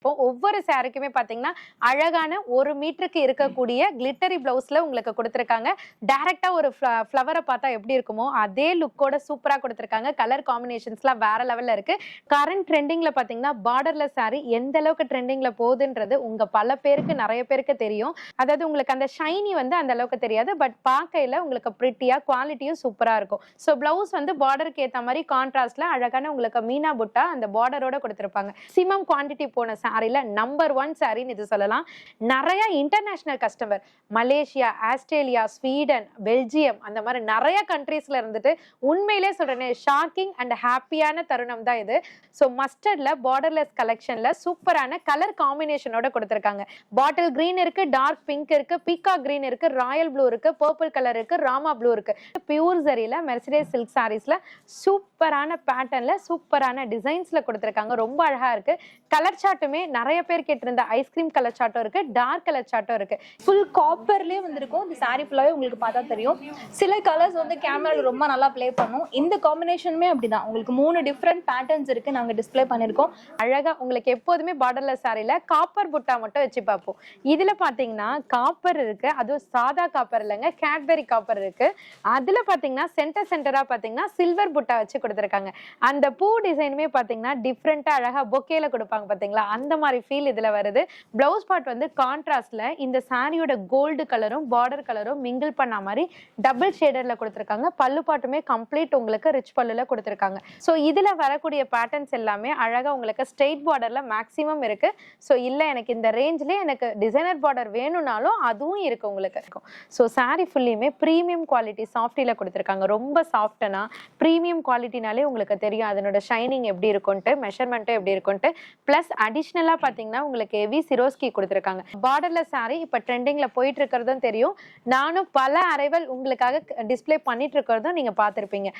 வச்சிருப்போம். ஒவ்வொரு சாரிக்குமே பாத்தீங்கன்னா அழகான 1 மீட்டருக்கு இருக்கக்கூடிய கிளிட்டரி பிளவுஸ்ல உங்களுக்கு கொடுத்திருக்காங்க. டைரக்டா ஒரு ஃப்ளவரை பார்த்தா எப்படி இருக்குமோ அதே லுக்கோட சூப்பரா கொடுத்திருக்காங்க. கலர் காம்பினேஷன்ஸ்லாம் வேற லெவல்ல இருக்கு. கரண்ட் ட்ரெண்டிங்ல பாத்தீங்கன்னா பார்டர்லெஸ் சாரி எந்த அளவுக்கு ட்ரெண்டிங்ல போகுதுன்றது உங்க பல பேருக்கு நிறைய பேருக்கு தெரியும். அதாவது உங்களுக்கு அந்த ஷைனி வந்து அந்த அளவுக்கு தெரியாது. பட் பார்க்கையில உங்களுக்கு பிரிட்டியா குவாலிட்டியும் சூப்பரா இருக்கும். ஸோ பிளவுஸ் வந்து பார்டருக்கு ஏற்ற மாதிரி கான்ட்ராஸ்ட்ல அழகான உங்களுக்கு மீனா புட்டா அந்த பார்டரோட கொடுத்திருப்பாங்க. மேக்ஸிமம் குவான்டிட்டி போன சாரில நம்பர் 1 சாரின்னு இது சொல்லலாம். நிறைய international customer Malaysia, Australia, Sweden, Belgium அந்த மாதிரி நிறைய கண்ட்ரீஸ்ல இருந்துட்டு உண்மையிலே சொல்றேன் ஷாக்கிங் அண்ட் ஹாப்பியான தருணம் தான் இது. ஸோ மஸ்டர்ட்ல பார்டர்லெஸ் கலெக்ஷன்ல சூப்பரான கலர் காம்பினேஷனோட கொடுத்திருக்காங்க. பாட்டில் கிரீன் இருக்கு, டார்க் பிங்க் இருக்கு, பீகா கிரீன் இருக்கு, ராயல் ப்ளூ இருக்கு, பர்பிள் கலர் இருக்கு, ராமா ப்ளூ இருக்கு. பியூர் ஜரியில மெர்சிடைஸ் சில்க் சாரீஸ்ல சூப்பரான பேட்டர்ன்ல சூப்பரான டிசைன்ஸ்ல கொடுத்திருக்காங்க. ரொம்ப அழகா இருக்கு. கலர் சார்ட்டுமே நிறைய பேர் கேட்டிருந்த ஐஸ்கிரீம் கலர் சார்ட்டும் இருக்கு, டார்க் கலர் சார்ட்டும் இருக்கு. ஃபுல் காப்பர்லயே வந்திருக்கும். இந்த சாரி ஃபுல்லாவே உங்களுக்கு பார்த்தா தெரியும். சில கலர்ஸ் வந்து கேமரால ரொம்ப நல்லா ப்ளே பண்ணும். இந்த காம்பினேஷனுமே அப்படிதான். உங்களுக்கு 3 டிஃப்ரெண்ட் பேட்டர்ன்ஸ் இருக்கு. நாங்க டிஸ்ப்ளே பண்ணிருக்கோம். அழகா உங்களுக்கு எப்போதுமே பார்டர்லெஸ் சாரில காப்பர் புட்டா மட்டும் வச்சு பார்ப்போம். இதுல பாத்தீங்கன்னா காப்பர் இருக்கு, அதுவும் சாதா காப்பர் இல்லைங்க, கேட்பெரி காப்பர் இருக்கு. அதுல பாத்தீங்கன்னா சென்டரா பாத்தீங்கன்னா சில்வர் புட்டா வச்சு கொடுத்திருக்காங்க. அந்த பூ டிசைனுமே பாத்தீங்கன்னா டிஃப்ரெண்டா அழகா பொக்கேல கொடுப்பாங்க பாத்தீங்களா, அந்த மாதிரி ஃபீல் இதுல வருது. பிளவுஸ் பார்ட் வந்து கான்ட்ராஸ்ட்ல இந்த சாரியோட கோல்டு கலரும் பார்டர் கலரும் மிங்கிள் பண்ண மாதிரி டபுள் ஷேடர்ல கொடுத்திருக்காங்க. பல்லு பாட்டுமே கம்ப்ளீட் உங்களுக்கு ரிச் பல்லுல கொடுத்திருக்காங்க. ஸோ இதுல வரக்கூடிய பேட்டர்ன்ஸ் எல்லாமே அழகா உங்களுக்கு ஸ்ட்ரெயிட் பார்டர்ல மேக்ஸிமம் இருக்கு. ஸோ இல்ல எனக்கு இந்த ரேஞ்ச்லயே எனக்கு டிசைனர் பார்டர் வேணும்னாலும் அதுவும் இருக்கு உங்களுக்கு. ஸோ சாரி ஃபுல்லியுமே ப்ரீமியம் குவாலிட்டி சாஃப்டில கொடுத்திருக்காங்க. ரொம்ப சாஃப்டனா ப்ரீமியம் குவாலிட்டினாலே உங்களுக்கு தெரியும் அதனோட ஷைனிங் எப்படி இருக்கும்ட்டு, மெஷர்மெண்ட்டும் எப்படி இருக்கும்ட்டு. பிளஸ் அடிஷ்னலா பாத்தீங்கன்னா உங்களுக்கு ஹெவி சிரோஸ்கி கொடுத்திருக்காங்க. பார்டர்லெஸ் சாரி இப்ப ட்ரெண்டிங்ல போயிட்டு இருக்கிறதும் தெரியும். நானும் பல அரைவல் உங்களுக்காக டிஸ்ப்ளே பண்ணிட்டு இருக்கிறதும் நீங்க பார்த்திருப்பீங்க.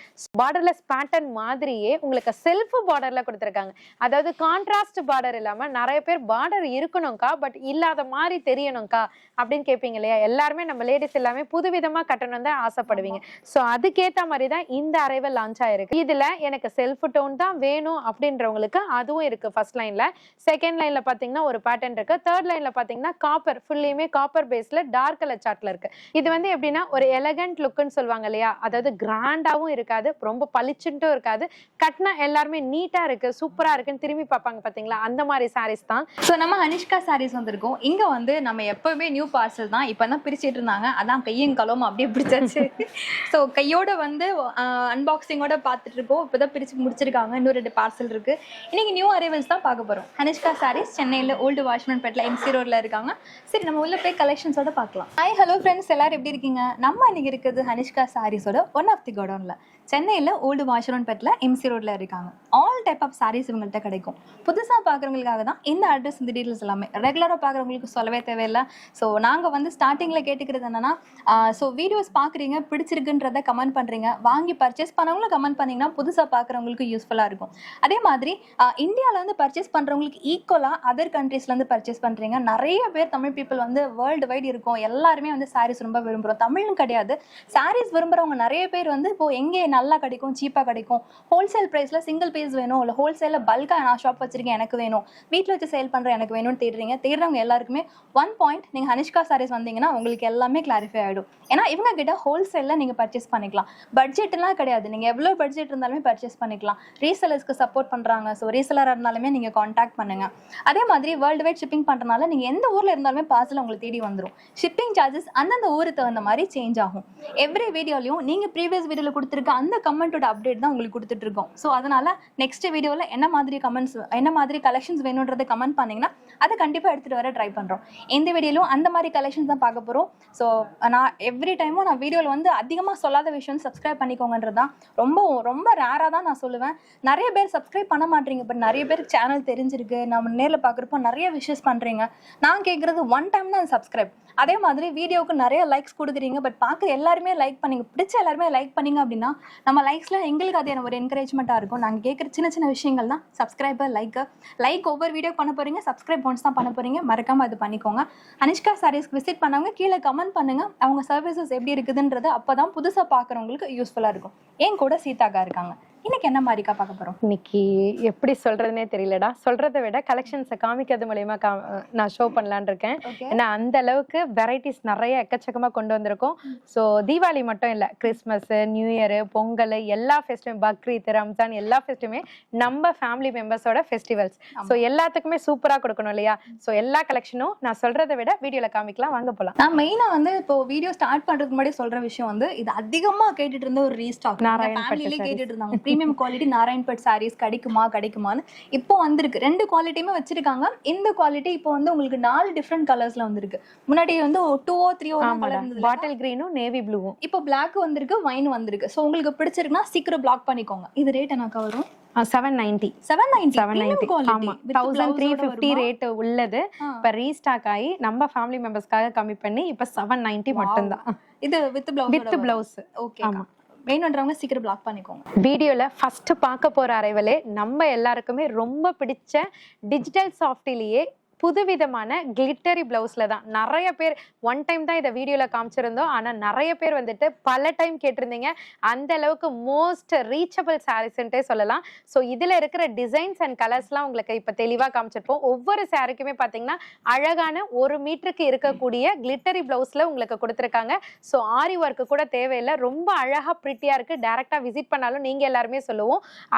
பார்டர்லெஸ் பேட்டர்ன் மாதிரியே உங்களுக்கு செல்ஃப் பார்டர்ல கொடுத்திருக்காங்க. அதாவது கான்ட்ராஸ்ட் பார்டர் இல்லாம நிறைய பேர் பார்டர் இருக்கணும்க்கா பட் இல்லாத மாதிரி தெரியணும்க்கா அப்படின்னு கேட்பீங்க இல்லையா. எல்லாருமே நம்ம லேடிஸ் எல்லாமே புதுவிதமா கட்டணும் தான் ஆசைப்படுவீங்க. ஸோ அதுக்கேற்ற மாதிரி தான் இந்த அரைவல் லான்ச் ஆயிருக்கு. இதுல எனக்கு செல்ஃப் டோன் தான் வேணும் அப்படின்றவங்களுக்கு அதுவும் இருக்கு. ஃபர்ஸ்ட் லைன்ல, செகண்ட் லைன்ல பாத்தீங்கன்னா ஒரு பேட்டர்ன் இருக்கு, தேர்ட் லைன்ல பாத்தீங்கன்னா காப்பர் ஃபுல்லியுமே காப்பர் பேஸ்ல டார்க் கலர் சார்ட்ல இருக்கு. இது வந்து எப்படின்னா ஒரு எலகண்ட் லுக்னு சொல்லுவாங்க இல்லையா, அதாவது கிராண்டாவும் இருக்காது, ரொம்ப பளிச்சுட்டும் இருக்காது, கட்னா எல்லாருமே நீட்டா இருக்கு சூப்பரா இருக்குன்னு திரும்பி பார்ப்பாங்க பாத்தீங்களா, அந்த மாதிரி சாரீஸ் தான். ஸோ நம்ம அனிஷ்கா சாரீஸ் வந்திருக்கோம். இங்க வந்து நம்ம எப்பவுமே நியூ பார்சல் தான் இப்பதான் பிரிச்சுட்டு இருந்தாங்க. அதான் கையும் கலவும் அப்படியே பிடிச்சாச்சு. ஸோ கையோட வந்து அன்பாக்சிங்கோட பார்த்துட்டு இருக்கோம். இப்பதான் பிரிச்சு முடிச்சிருக்காங்க. இன்னும் 2 பார்சல் இருக்கு. இன்னைக்கு நியூ அரைவல்ஸ் தான் பார்க்க போறோம். அனிஷ்கா சாரீஸ் சென்னையில ஓல்டு வாஷ்மன் பேட்ல எம்சி ரோட்ல இருக்காங்க. சரி நம்ம உள்ள போய் கலெக்ஷன்ஸோட பார்க்கலாம். ஹாய் ஹலோ ஃப்ரெண்ட்ஸ், எல்லாரும் எப்படி இருக்கீங்க? நம்ம இன்னைக்கு இருக்குது அனிஷ்கா சாரீஸோட ஒன் ஆஃப் தி கோடவுன்ல சென்னையில ஓல்டு வாஷ்மன் பேட்ல எம்சி ரோட்ல இருக்காங்க. ஆல் டைப் ஆஃப் சாரீஸ் இவங்கள்ட்ட கிடைக்கும். புதுசா பாக்குறவங்களுக்காக தான் இந்த அட்ரஸ் இந்த டீடைல்ஸ் எல்லாமே. ரெகுலரா பாக்குறவங்களுக்கு சொல்லவே தேவையில்லை. ஸோ நாங்க வந்து ஸ்டார்டிங்ல கேட்டுக்கிறது என்னன்னா, ஸோ வீடியோஸ் பாக்குறீங்க பிடிச்சிருக்குன்றத கமெண்ட் பண்றீங்க, வாங்கி பர்ச்சேஸ் பண்ணவங்களும் கமெண்ட் பண்ணீங்கன்னா புதுசா பாக்குறவங்களுக்கு யூஸ்ஃபுல்லா இருக்கும். அதே மாதிரி இந்தியால வந்து பர்ச்சேஸ் பண்றவங்களுக்கு ஈக்குவலா அதர் கண்ட்ரீஸ்ல இருந்து பர்ச்சேஸ் பண்றீங்க. நிறைய பேர் தமிழ் பீப்புள் வந்து வேர்ல்டு வைட் இருக்கும். எல்லாருமே வந்து சாரீஸ் ரொம்ப விரும்புறோம். தமிழும் கிடையாது, சாரீஸ் விரும்புறவங்க நிறைய பேர் வந்து இப்போ எங்கே நல்லா கிடைக்கும், சீப்பா கிடைக்கும், ஹோல்சேல் பிரைஸ்ல சிங்கிள் பீஸ் வேணும், இல்லை ஹோல்சேல பல்கா நான் ஷாப் வச்சிருக்கேன் எனக்கு வேணும், வீட்டில் வச்சு சேல் பண்றேன் எனக்கு வேணும்னு தேடுறவங்க எல்லாருக்குமே ஒன் பாயிண்ட், நீங்க அனிஷ்கா சாரீஸ் வந்தீங்கன்னா உங்களுக்கு எல்லாமே கிளாரிஃபை ஆயிடும். ஏன்னா இவங்க கிட்ட ஹோல்சேல்ல நீங்க பர்ச்சேஸ் பண்ணிக்கலாம். பட்ஜெட்லாம் கிடையாது, நீங்க எவ்வளவு பட்ஜெட் இருந்தாலுமே பர்ச்சேஸ் பண்ணிக்கலாம். ரீசெலர்ஸ்க்கு சப்போர்ட் பண்றாங்க. ஸோ ரீசெலரா இருந்தாலுமே நீங்க கான்டாக்ட் பண்ணுங்க. அதே மாதிரி வேர்ல்டு வைட் ஷிப்பிங் பண்றதுனால நீங்க எந்த ஊர்ல இருந்தாலுமே பார்சல் உங்களுக்கு தேடி வந்துடும். ஷிப்பிங் சார்ஜஸ் அந்தந்த ஊருக்கு தகுந்த மாதிரி சேஞ்ச் ஆகும். எவ்ரி வீடியோலையும் நீங்க ப்ரீவியஸ் வீடியோல கொடுத்துருக்க அந்த கமெண்டோட அப்டேட் தான் உங்களுக்கு கொடுத்துட்டு இருக்கோம். ஸோ அதனால நெக்ஸ்ட் வீடியோல என்ன மாதிரி கமெண்ட்ஸ், என்ன மாதிரி கலெக்ஷன்ஸ் வேணும்ன்றதை கமெண்ட் பண்ணீங்கன்னா அதை கண்டிப்பா எடுத்துட்டு வர ட்ரை பண்றோம். இந்த வீடியோலும் அந்த மாதிரி கலெக்ஷன்ஸ் தான் பார்க்க போறோம். ஸோ நான் எவ்ரி டைமும் நான் வீடியோவில் வந்து அதிகமாக சொல்லாத விஷயம் சப்ஸ்கிரைப் பண்ணிக்கோங்கன்றது தான். ரொம்ப ரொம்ப ரேராக தான் நான் சொல்லுவேன். நிறைய பேர் சப்ஸ்கிரைப் பண்ண மாட்டீங்க, பட் நிறைய பேருக்கு சேனல் தெரிஞ்சிருக்கு, நம்ம நேரில் பார்க்குறப்போ நிறைய விஷஸ் பண்ணுறீங்க. நான் கேட்குறது ஒன் டைம் தான் சப்ஸ்கிரைப். அதே மாதிரி வீடியோவுக்கு நிறைய லைக்ஸ் கொடுக்குறீங்க, பட் பார்க்குற எல்லாருமே லைக் பண்ணிங்க, பிடிச்ச எல்லாருமே லைக் பண்ணிங்க அப்படின்னா நம்ம லைக்ஸில் எங்களுக்கு அது ஒரு என்கரேஜ்மெண்ட்டாக இருக்கும். நாங்கள் கேட்குற சின்ன சின்ன விஷயங்கள் தான். சப்ஸ்கிரைபர் லைக் ஒவ்வொரு வீடியோ பண்ண போகிறீங்க, சப்ஸ்கிரைப் ஒன்ஸ் தான் பண்ண போகிறீங்க, மறக்காமல் அது பண்ணிக்கோங்க. அனிஷ்கா சாரீஸ்க்கு விசிட் பண்ணவங்க கீழே கமெண்ட் பண்ணுங்கள் அவங்க சர்வீசஸ் எப்படி இருக்குதுன்றது. அப்போ தான் புதுசாக பார்க்குறவங்களுக்கு யூஸ்ஃபுல்லாக இருக்கும். என் கூட சீதாக்கா இருக்காங்க. இன்னைக்கு என்ன மாதிரிக்கா பார்க்க போறோம்? இன்னைக்கு எப்படி சொல்றதுனே தெரியலடா. சொல்றதை விட கலெக்ஷன்ஸை காமிக்கிறது மூலயமா நான் ஷோ பண்ணலான்னு இருக்கேன். ஏன்னா அந்த அளவுக்கு வெரைட்டிஸ் நிறைய எக்கச்சக்கமா கொண்டு வந்திருக்கோம். ஸோ தீபாவளி மட்டும் இல்லை, கிறிஸ்மஸ், நியூ இயர், பொங்கல், எல்லா ஃபெஸ்டிவல், பக்ரீத், ரம்ஜான் எல்லா ஃபெஸ்டிவலுமே நம்ம ஃபேமிலி மெம்பர்ஸோட ஃபெஸ்டிவல்ஸ். ஸோ எல்லாத்துக்குமே சூப்பரா கொடுக்கணும் இல்லையா? ஸோ எல்லா கலெக்ஷனும் நான் சொல்றதை விட வீடியோல காமிக்கலாம், வாங்க போலாம். நான் மெயினா வந்து இப்போ வீடியோ ஸ்டார்ட் பண்றதுக்கு முன்னாடி சொல்ற விஷயம் வந்து இது அதிகமா கேட்டுட்டு இருந்த ஒரு ரீஸ்டாக். ஃபேமிலியிலே கேட்டுட்டு இருந்தாங்க பிரீமியம் குவாலிட்டி நாராயண்பட் சாரீஸ் கிடைக்குமான்னு. இப்போ வந்திருக்கு. 2 குவாலிட்டியுமே வச்சிருக்காங்க. இந்த குவாலிட்டி இப்போ வந்து உங்களுக்கு 4 டிஃப்ரெண்ட் கலர்ஸ்ல வந்திருக்கு. முன்னாடி வந்து 2 3 கலர் இருந்தது, பாட்டில் கிரீனும் நேவி ப்ளூவும். இப்போ Black வந்திருக்கு, வைன் வந்திருக்கு. சோ உங்களுக்கு பிடிச்சிருக்குன்னா சீக்கிரம் பிளாக் பண்ணிக்கோங்க. இது ரேட் என்னக்கா வரும்? 790. 790. ஆமா, 1350 ரேட் உள்ளது. இப்ப ரீஸ்டாக் ஆகி நம்ம ஃபேமிலி மெம்பர்ஸ்க்காக கம்மி பண்ணி இப்ப 790 மட்டும்தான். இது வித் பிளவுஸ். ஓகே, ஆமா. வேணும்ன்றவங்க சீக்கிரம் பிளாக் பண்ணிக்கோங்க. வீடியோல ஃபர்ஸ்ட் பார்க்க போற அரைவலே நம்ம எல்லாருக்குமே ரொம்ப பிடிச்ச டிஜிட்டல் சாஃப்ட்லயே புதுவிதமான கிளிட்டரி பிளவுஸ்ல தான். நிறைய பேர் ஒன் டைம் தான் இதை வீடியோல காமிச்சிருந்தோம், ஆனா நிறைய பேர் வந்துட்டு பல டைம் கேட்டிருந்தீங்க. அந்த அளவுக்கு மோஸ்ட் ரீச்சபிள் சாரீஸ்ன்ட்டே சொல்லலாம். ஸோ இதுல இருக்கிற டிசைன்ஸ் அண்ட் கலர்ஸ்லாம் உங்களுக்கு இப்ப தெளிவா காமிச்சிருப்போம். ஒவ்வொரு சாரிக்குமே பாத்தீங்கன்னா அழகான 1 மீட்டருக்கு இருக்கக்கூடிய கிளிட்டரி பிளவுஸ்ல உங்களுக்கு கொடுத்துருக்காங்க. ஸோ ஆரி ஒர்க்கு கூட தேவையில்லை, ரொம்ப அழகா பிரிட்டியா இருக்கு. டைரக்டா விசிட் பண்ணாலும் நீங்க எல்லாருமே சொல்லுவோம்.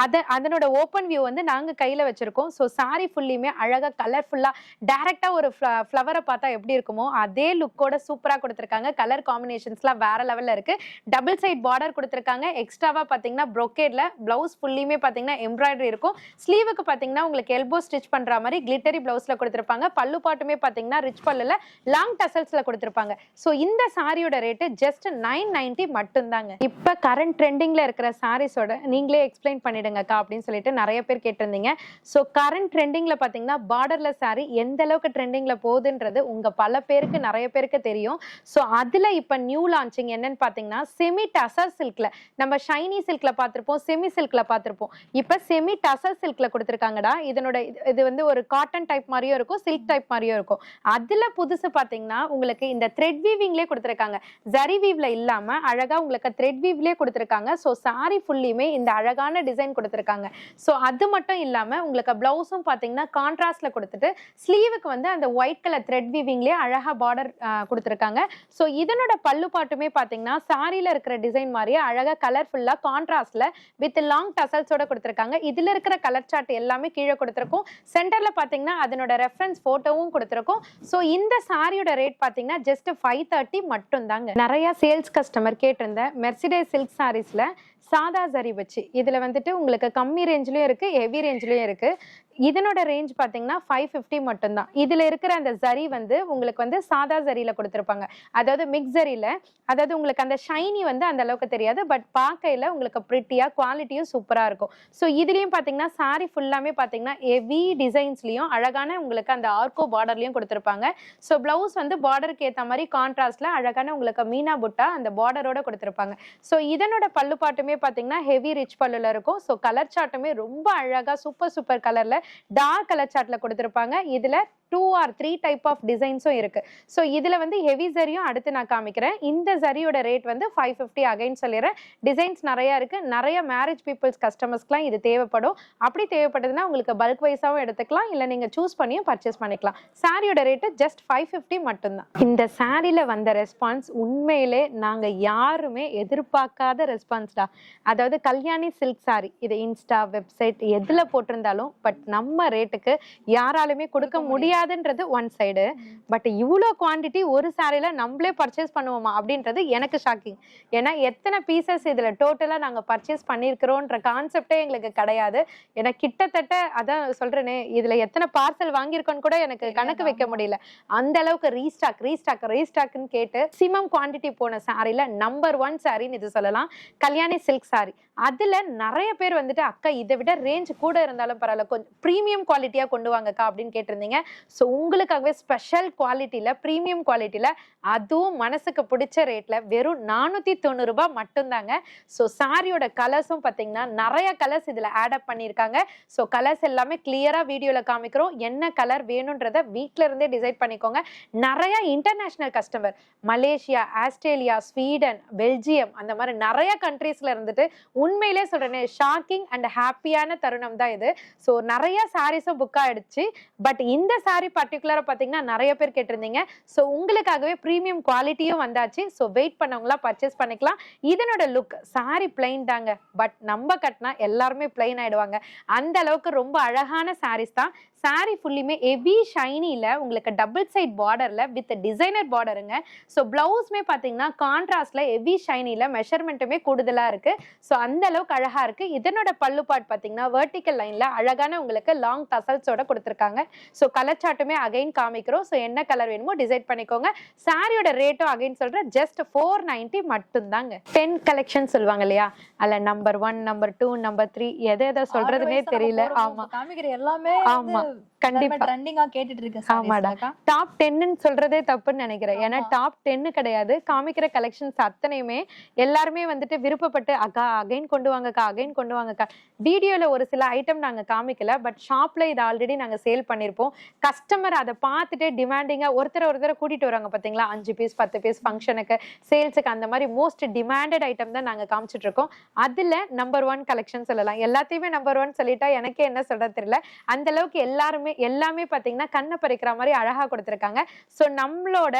அதனோட ஓப்பன் வியூ வந்து நாங்க கையில வச்சிருக்கோம். ஸோ சாரி ஃபுல்லியுமே அழகா கலர்ஃபுல்லா டைரக்டா ஒரு ஃப்ளவரை பார்த்தா எப்படி இருக்குமோ அதே லுக்கோட சூப்பரா கொடுத்திருக்காங்க. கலர் காம்பினேஷன்ஸ்லாம் வேற லெவல்ல இருக்கு. டபுள் சைட் பார்டர் கொடுத்திருக்காங்க. எக்ஸ்ட்ராவா பாத்தீங்கன்னா brocade-ல பிளவுஸ் ஃபுல்லியுமே பாத்தீங்கன்னா எம்ப்ராய்டரி இருக்கும். ஸ்லீவுக்கு பாத்தீங்கன்னா உங்களுக்கு எல்போ ஸ்டிச் பண்ற மாதிரி கிளிட்டரி பிளவுஸ்ல கொடுத்திருப்பாங்க. பல்லு பாட்டுமே பாத்தீங்கன்னா ரிச் பல்லுல லாங் டசல்ஸ்ல கொடுத்திருப்பாங்க. சோ இந்த சாரியோட ரேட் ஜஸ்ட் 990 மட்டும்தாங்க. இப்ப கரண்ட் ட்ரெண்டிங்ல இருக்கிற சாரீஸோட நீங்களே எக்ஸ்பிளைன் பண்ணிடுங்கக்கா அப்படின்னு சொல்லிட்டு நிறைய பேர் கேட்டிருந்தீங்க. சோ கரண்ட் ட்ரெண்டிங்ல பாத்தீங்கன்னா பார்டர்லெஸ் சாரி எந்த அளவுக்கு ட்ரெண்டிங்ல போகுதுன்றது உங்க பல பேருக்கு நிறைய பேருக்கு தெரியும். ஸோ அதுல இப்ப நியூ லான்ச்சிங் என்னன்னு பாத்தீங்கன்னா செமி டசர் சில்க்ல, நம்ம ஷைனி சில்க்ல பார்த்திருப்போம், செமி சில்க்ல பார்த்திருப்போம். இப்ப செமி டசர் சில்க்ல கொடுத்திருக்காங்கடா. இது வந்து ஒரு காட்டன் டைப் மாதிரியும் இருக்கும், சில்க் டைப் மாதிரியும் இருக்கும். அதுல புதுசு பாத்தீங்கன்னா உங்களுக்கு இந்த த்ரெட் வீவிங்லேயே கொடுத்திருக்காங்க. ஜரி வீவ்ல இல்லாம அழகா உங்களுக்கு த்ரெட் வீவ்லயே கொடுத்திருக்காங்க. ஸோ சாரி ஃபுல்லியுமே இந்த அழகான டிசைன் கொடுத்திருக்காங்க. ஸோ அது மட்டும் இல்லாம உங்களுக்கு பிளவுஸும் பாத்தீங்கன்னா கான்ட்ராஸ்ட்ல கொடுத்துட்டு ஸ்லீவுக்கு வந்து அந்த ஒயிட் கலர் த்ரெட் வீவிங்லேயே அழகா பார்டர் கொடுத்துருக்காங்க. ஸோ இதனோட பல்லு பாட்டுமே பார்த்தீங்கன்னா சாரியில இருக்கிற டிசைன் மாதிரியே அழகா கலர்ஃபுல்லா கான்ட்ராஸ்ட்ல வித் லாங் டசல்ஸோட கொடுத்துருக்காங்க. இதுல இருக்கிற கலர் சார்ட் எல்லாமே கீழே கொடுத்துருக்கோம். சென்டர்ல பார்த்தீங்கன்னா அதனோட ரெஃபரன்ஸ் போட்டோவும் கொடுத்துருக்கோம். ஸோ இந்த சாரியோட ரேட் பார்த்தீங்கன்னா ஜஸ்ட் 530 மட்டும் தாங்க. நிறைய சேல்ஸ் கஸ்டமர் கேட்டிருந்த மெர்சிடைஸ் சில்க் சாரீஸ்ல சாதா ஜரி வச்சு இதுல வந்துட்டு உங்களுக்கு கம்மி ரேஞ்ச்லயும் இருக்கு, ஹெவி ரேஞ்ச்லயும் இருக்கு. இதனோட ரேஞ்ச் பாத்தீங்கன்னா 550 மட்டும்தான். இதுல இருக்கிற அந்த ஜரி வந்து உங்களுக்கு வந்து சாதா ஜரியில கொடுத்துருப்பாங்க, அதாவது மிக்ஸ் ஜரியில. அதாவது உங்களுக்கு அந்த ஷைனி வந்து அந்த அளவுக்கு தெரியாது, பட் பார்க்கையில உங்களுக்கு பிரிட்டியா குவாலிட்டியும் சூப்பரா இருக்கும். ஸோ இதுலயும் பாத்தீங்கன்னா சாரி ஃபுல்லாமே பாத்தீங்கன்னா ஹெவி டிசைன்ஸ்லயும் அழகான உங்களுக்கு அந்த ஆர்கோ பார்டர்லயும் கொடுத்துருப்பாங்க. ஸோ பிளவுஸ் வந்து பார்டருக்கு ஏற்ற மாதிரி கான்ட்ராஸ்ட்ல அழகான உங்களுக்கு மீனா புட்டா அந்த பார்டரோட கொடுத்துருப்பாங்க. ஸோ இதனோட பல்லு பாட்டுமே பாத்தீங்கன்னா ஹெவி ரிச் பல்லுல இருக்கும். ஸோ கலர் சார்ட்டுமே ரொம்ப அழகா சூப்பர் கலர்ல டார்க் கலர் சார்ட்ல கொடுத்திருப்பாங்க. இதுல 2 or 3 டைப் ஆஃப் டிசைன்ஸும் இருக்கு. ஸோ இதுல வந்து ஹெவி ஜரியும் அடுத்து நான் காமிக்கிறேன். இந்த ஜரியோட ரேட் வந்து 550 அகைன் சொல்லிடுறேன். டிசைன்ஸ் நிறைய இருக்கு. நிறைய மேரேஜ் பீப்புள்ஸ் கஸ்டமர்ஸ்க்குலாம் இது தேவைப்படும். அப்படி தேவைப்பட்டதுன்னா உங்களுக்கு பல்க் வைஸாவும் எடுத்துக்கலாம், இல்ல நீங்க சூஸ் பண்ணியும் பர்ச்சேஸ் பண்ணிக்கலாம். சாரியோட ரேட் ஜஸ்ட் 550 மட்டும்தான். இந்த சாரியில வந்த ரெஸ்பான்ஸ் உண்மையிலே நாங்க யாருமே எதிர்பார்க்காத ரெஸ்பான்ஸ்டா. அதாவது கல்யாணி சில்க் சாரி இது இன்ஸ்டா வெப்சைட் எதுல போட்டிருந்தாலும் பட் நம்ம ரேட்டுக்கு யாராலுமே கொடுக்க முடியாதுன்றது ஒன் சைடு. பட் இவ்வளோ குவான்டிட்டி ஒரு சாரியில நம்மளே பர்ச்சேஸ் பண்ணுவோமா அப்படின்றது எனக்கு ஷாக்கிங். ஏன்னா எத்தனை பீசஸ் இதுல டோட்டலா நாங்க பர்ச்சேஸ் பண்ணிருக்கிறோன்ற கான்செப்டே எங்களுக்கு கிடையாது. ஏன்னா கிட்டத்தட்ட அதான் சொல்றேனே, இதுல எத்தனை பார்சல் வாங்கியிருக்கோன்னு கூட எனக்கு கணக்கு வைக்க முடியல. அந்த அளவுக்கு ரீஸ்டாக்னு கேட்டு சிமம் குவான்டிட்டி போன சாரியில நம்பர் 1 சாரின்னு இது சொல்லலாம், கல்யாணி சில்க் சாரி. அதுல நிறைய பேர் வந்துட்டு அக்கா இதை விட ரேஞ்ச் கூட இருந்தாலும் பரவாயில்ல, கொஞ்சம் ப்ரீமியம் குவாலிட்டியா கொண்டு வாங்கக்கா அப்படின்னு கேட்டிருந்தீங்க. ஸோ உங்களுக்காகவே ஸ்பெஷல் குவாலிட்டியில ப்ரீமியம் குவாலிட்டியில அதுவும் மனசுக்கு பிடிச்ச ரேட்ல வெறும் 490 ரூபாய் மட்டும்தாங்க. ஸோ சாரியோட கலர்ஸும் பார்த்தீங்கன்னா நிறைய கலர்ஸ் இதுல ஆட் அப் பண்ணியிருக்காங்க. ஸோ கலர்ஸ் எல்லாமே கிளியரா வீடியோல காமிக்கிறோம். என்ன கலர் வேணும்ன்றத வீட்ல இருந்தே டிசைட் பண்ணிக்கோங்க. நிறைய international customer Malaysia, Australia, Sweden, Belgium அந்த மாதிரி நிறைய கண்ட்ரீஸ்ல இருந்துட்டு உண்மையிலே சொல்றேன் ஷாக்கிங் அண்ட் ஹாப்பியான தருணம் தான் இது. ஸோ நிறைய சாரீஸும் புக் ஆயிடுச்சு. பட் இந்த சாரி பர்டிகுலரா பாத்தீங்கன்னா நிறைய பேர் கேட்டிருந்தீங்க. ஸோ உங்களுக்காகவே ப்ரீமியம் குவாலிட்டியும் வந்தாச்சு. ஸோ வெயிட் பண்ணவங்களா பர்ச்சேஸ் பண்ணிக்கலாம். இதனோட லுக் சாரி பிளைன் தாங்க, பட் நம்ம கட்டினா எல்லாருமே பிளைன் ஆயிடுவாங்க. அந்த அளவுக்கு ரொம்ப அழகான சாரீஸ் தான். சாரி ஃபுல்லுமே ஹெவி ஷைனில உங்களுக்கு டபுள் சைட் பார்டர்ல வித் டிசைனர் பார்டருங்க. ஸோ பிளவுஸ்மே பார்த்தீங்கன்னா கான்ட்ராஸ்ட்ல ஹெவி ஷைனில மெஷர்மெண்ட்டுமே கூடுதலா இருக்கு. ஸோ அந்த அளவுக்கு அழகா இருக்கு. இதனோட பல்லு பார்ட் பார்த்தீங்கன்னா வெர்டிக்கல் லைன்ல அழகான உங்களுக்கு லாங் டசல்ஸோட கொடுத்துருக்காங்க. ஸோ கலர் சார்ட்டுமே அகைன் காமிக்கிறோம். ஸோ என்ன கலர் வேணுமோ டிசைட் பண்ணிக்கோங்க. சாரியோட ரேட்டும் அகைன் சொல்றேன், ஜஸ்ட் 490 மட்டும்தாங்க. 10 கலெக்ஷன் சொல்லுவாங்க இல்லையா, அல்ல நம்பர் 1, நம்பர் 2, நம்பர் 3 எதை சொல்றதுன்னே தெரியல. ஆமா காமிக்கிற எல்லாமே ஆமா கண்டிப்பா ட்ரெண்டிங்கா கேட்டுட்டு இருக்கேன். ஆமாடா, டாப் 10 சொல்றதே தப்புன்னு நினைக்கிறேன். ஏன்னா டாப் 10 கிடையாது, காமிக்கிற கலெக்ஷன்ஸ் அத்தனையுமே எல்லாருமே வந்துட்டு விருப்பப்பட்டு அக்கா அகைன் கொண்டு வாங்கக்கா, அகைன் கொண்டு வாங்கக்கா. வீடியோல ஒரு சில ஐட்டம் நாங்க காமிக்கல, பட் ஷாப்ல இது ஆல்ரெடி நாங்க சேல் பண்ணிருப்போம். கஸ்டமர் அதை பார்த்துட்டு டிமாண்டிங்கா ஒருத்தர் கூட்டிட்டு வராங்க பாத்தீங்களா, 5 பீஸ் 10 பீஸ் ஃபங்க்ஷனுக்கு சேல்ஸுக்கு, அந்த மாதிரி மோஸ்ட் டிமாண்டட் ஐட்டம் தான் நாங்க காமிச்சிட்டு இருக்கோம். அதுல நம்பர் 1 கலெக்ஷன் சொல்லலாம். எல்லாத்தையுமே நம்பர் 1 சொல்லிட்டா எனக்கே என்ன சொல்றது தெரியல. அந்த அளவுக்கு எல்லாமே பாத்தீங்கன்னா கண்ணை பறிக்கிற மாதிரி அழகா கொடுத்திருக்காங்க. சோ நம்மளோட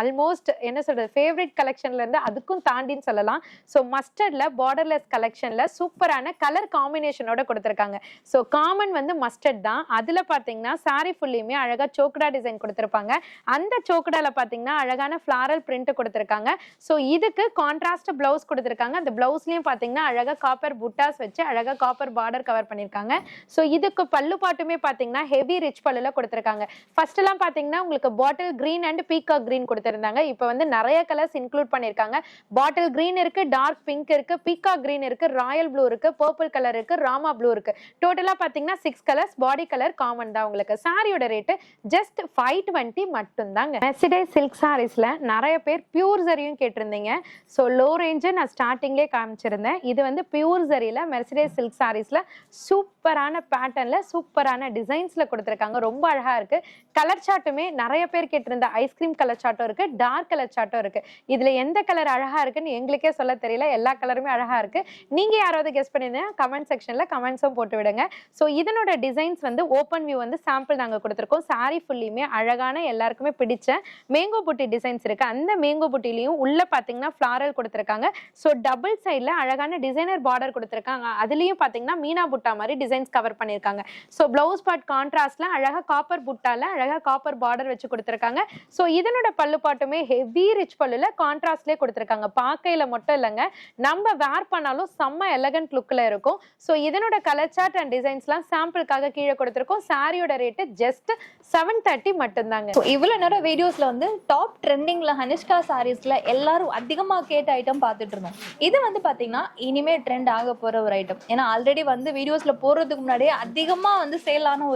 ஆல்மோஸ்ட் என்ன சொல்றது ஃபேவரட் கலெக்ஷன்ல இருந்து அதுக்கும் தாண்டின்னு சொல்லலாம். சோ மஸ்டர்ட்ல பார்டர்லெஸ் கலெக்ஷன்ல சூப்பரான கலர் காம்பினேஷனோட கொடுத்திருக்காங்க. சோ காமன் வந்து மஸ்டர்ட் தான். அதுல பாத்தீங்கன்னா சாரி ஃபுல்லுமே அழகா சோக்கடா டிசைன் கொடுத்திருப்பாங்க. அந்த சோக்கடால பாத்தீங்கன்னா அழகான ஃபிளாரல் பிரிண்ட் கொடுத்திருக்காங்க. சோ இதுக்கு கான்ட்ராஸ்ட் பிளவுஸ் கொடுத்திருக்காங்க. அந்த பிளவுஸ்லயும் பாத்தீங்கன்னா அழகா காப்பர் புட்டாஸ் வச்சு அழகா காப்பர் பார்டர் கவர் பண்ணிருக்காங்க. சோ இதுக்கு பல்லு பாட்டுமே பாத்தீங்கன்னா ஹெவி ரிச் பல்லுல கொடுத்திருக்காங்க. ஃபர்ஸ்ட் எல்லாம் பாத்தீங்கன்னா உங்களுக்கு bottle green and peacock green கொடுத்திருந்தாங்க. இப்போ வந்து நிறைய கலர்ஸ் இன்க்ளூட் பண்ணிருக்காங்க. பாட்டில் கிரீன் இருக்கு, டார்க் பிங்க் இருக்கு, பீகாக் கிரீன் இருக்கு, ராயல் ப்ளூ இருக்கு, பர்பிள் கலர் இருக்கு, ராமா ப்ளூ இருக்கு. டோட்டலா பாத்தீங்கன்னா 6 கலர்ஸ். பாடி கலர் காமன் தான். உங்களுக்கு சாரியோட ரேட் ஜஸ்ட் 520 மட்டும் தாங்க. மெர்சிடைஸ் சில்க் சாரீஸ்ல நிறைய பேர் பியூர் ஜரியும் கேட்டிருந்தீங்க. சோ லோ ரேஞ்ச் நான் ஸ்டார்டிங்லேயே காமிச்சிருந்தேன். இது வந்து பியூர் ஜரியில மெர்சிடைஸ் சில்க் சாரீஸ்ல சூப்பரான பேட்டர்ன்ல சூப்பரான டிசைன்ஸ்ல கொடுத்திருக்காங்க. ரொம்ப அழகா இருக்கு. கலர் சார்ட்டுமே நிறைய பேர் கேட்டிருந்த ஐஸ்கிரீம் கலர் சார்ட்டும் இருக்கு, டார்க் கலர் சார்ட்டும் இருக்கு. இதுல எந்த கலர் அழகா இருக்குன்னு எங்களுக்கே சொல்ல தெரியல. எல்லா கலருமே அழகா இருக்கு. நீங்க யாராவது கெஸ் பண்ணிருந்தீங்கன்னா கமெண்ட் செக்ஷன்ல கமெண்ட்ஸும் போட்டு விடுங்க. சோ இதனோட டிசைன்ஸ் வந்து ஓப்பன் வியூ வந்து சாம்பிள் நாங்க கொடுத்திருக்கோம். சாரி ஃபுல்லுமே அழகான எல்லாருக்குமே பிடிச்ச மேங்கோ புட்டி டிசைன்ஸ் இருக்கு. அந்த மேங்கோ புட்டிலையும் உள்ள பாத்தீங்கன்னா ஃபிளாரல் கொடுத்திருக்காங்க. சோ டபுள் சைட்ல அழகான டிசைனர் பார்டர் கொடுத்திருக்காங்க. அதுலயும் பாத்தீங்கன்னா மீனா புட்டா மாதிரி டிசைன்ஸ் கவர் பண்ணிருக்காங்க. சோ பிளவுஸ் பார்ட் கான்ட்ராஸ்ட்ல அழகா காப்பர் புட்டால அழகா காப்பர் பார்டர் வச்சு கொடுத்திருக்காங்க. சோ இதனோட பல்லு பாட்டுமே ஹெவி ரிச் பல்லுல கான்ட்ராஸ்ட்லயே கொடுத்திருக்காங்க. பாக்கையில மட்டும் இல்லங்க, நம்ம வேர் பண்ணாலும் செம்ம எலகன்ட் லுக்ல இருக்கும். சோ இதனோட கலர் சார்ட் அண்ட் டிசைன்ஸ்லாம் சாம்பிளுக்காக கீழே கொடுத்திருக்கோம். சாரியோட ரேட் ஜஸ்ட் 730 மட்டும் தாங்க. இவ்வளவு நேரம் வீடியோஸ்ல வந்து டாப் ட்ரெண்டிங்ல ஹனிஷ்கா சாரீஸ்ல எல்லாரும் அதிகமா கேட்ட ஐட்டம் பார்த்துட்டு இருந்தோம். இது வந்து பாத்தீங்கன்னா இனிமே ட்ரெண்ட் ஆக போற ஒரு ஐட்டம். ஏன்னா ஆல்ரெடி வந்து வீடியோஸ்ல போறதுக்கு முன்னாடியே அதிகமா வந்து சேல் ஆன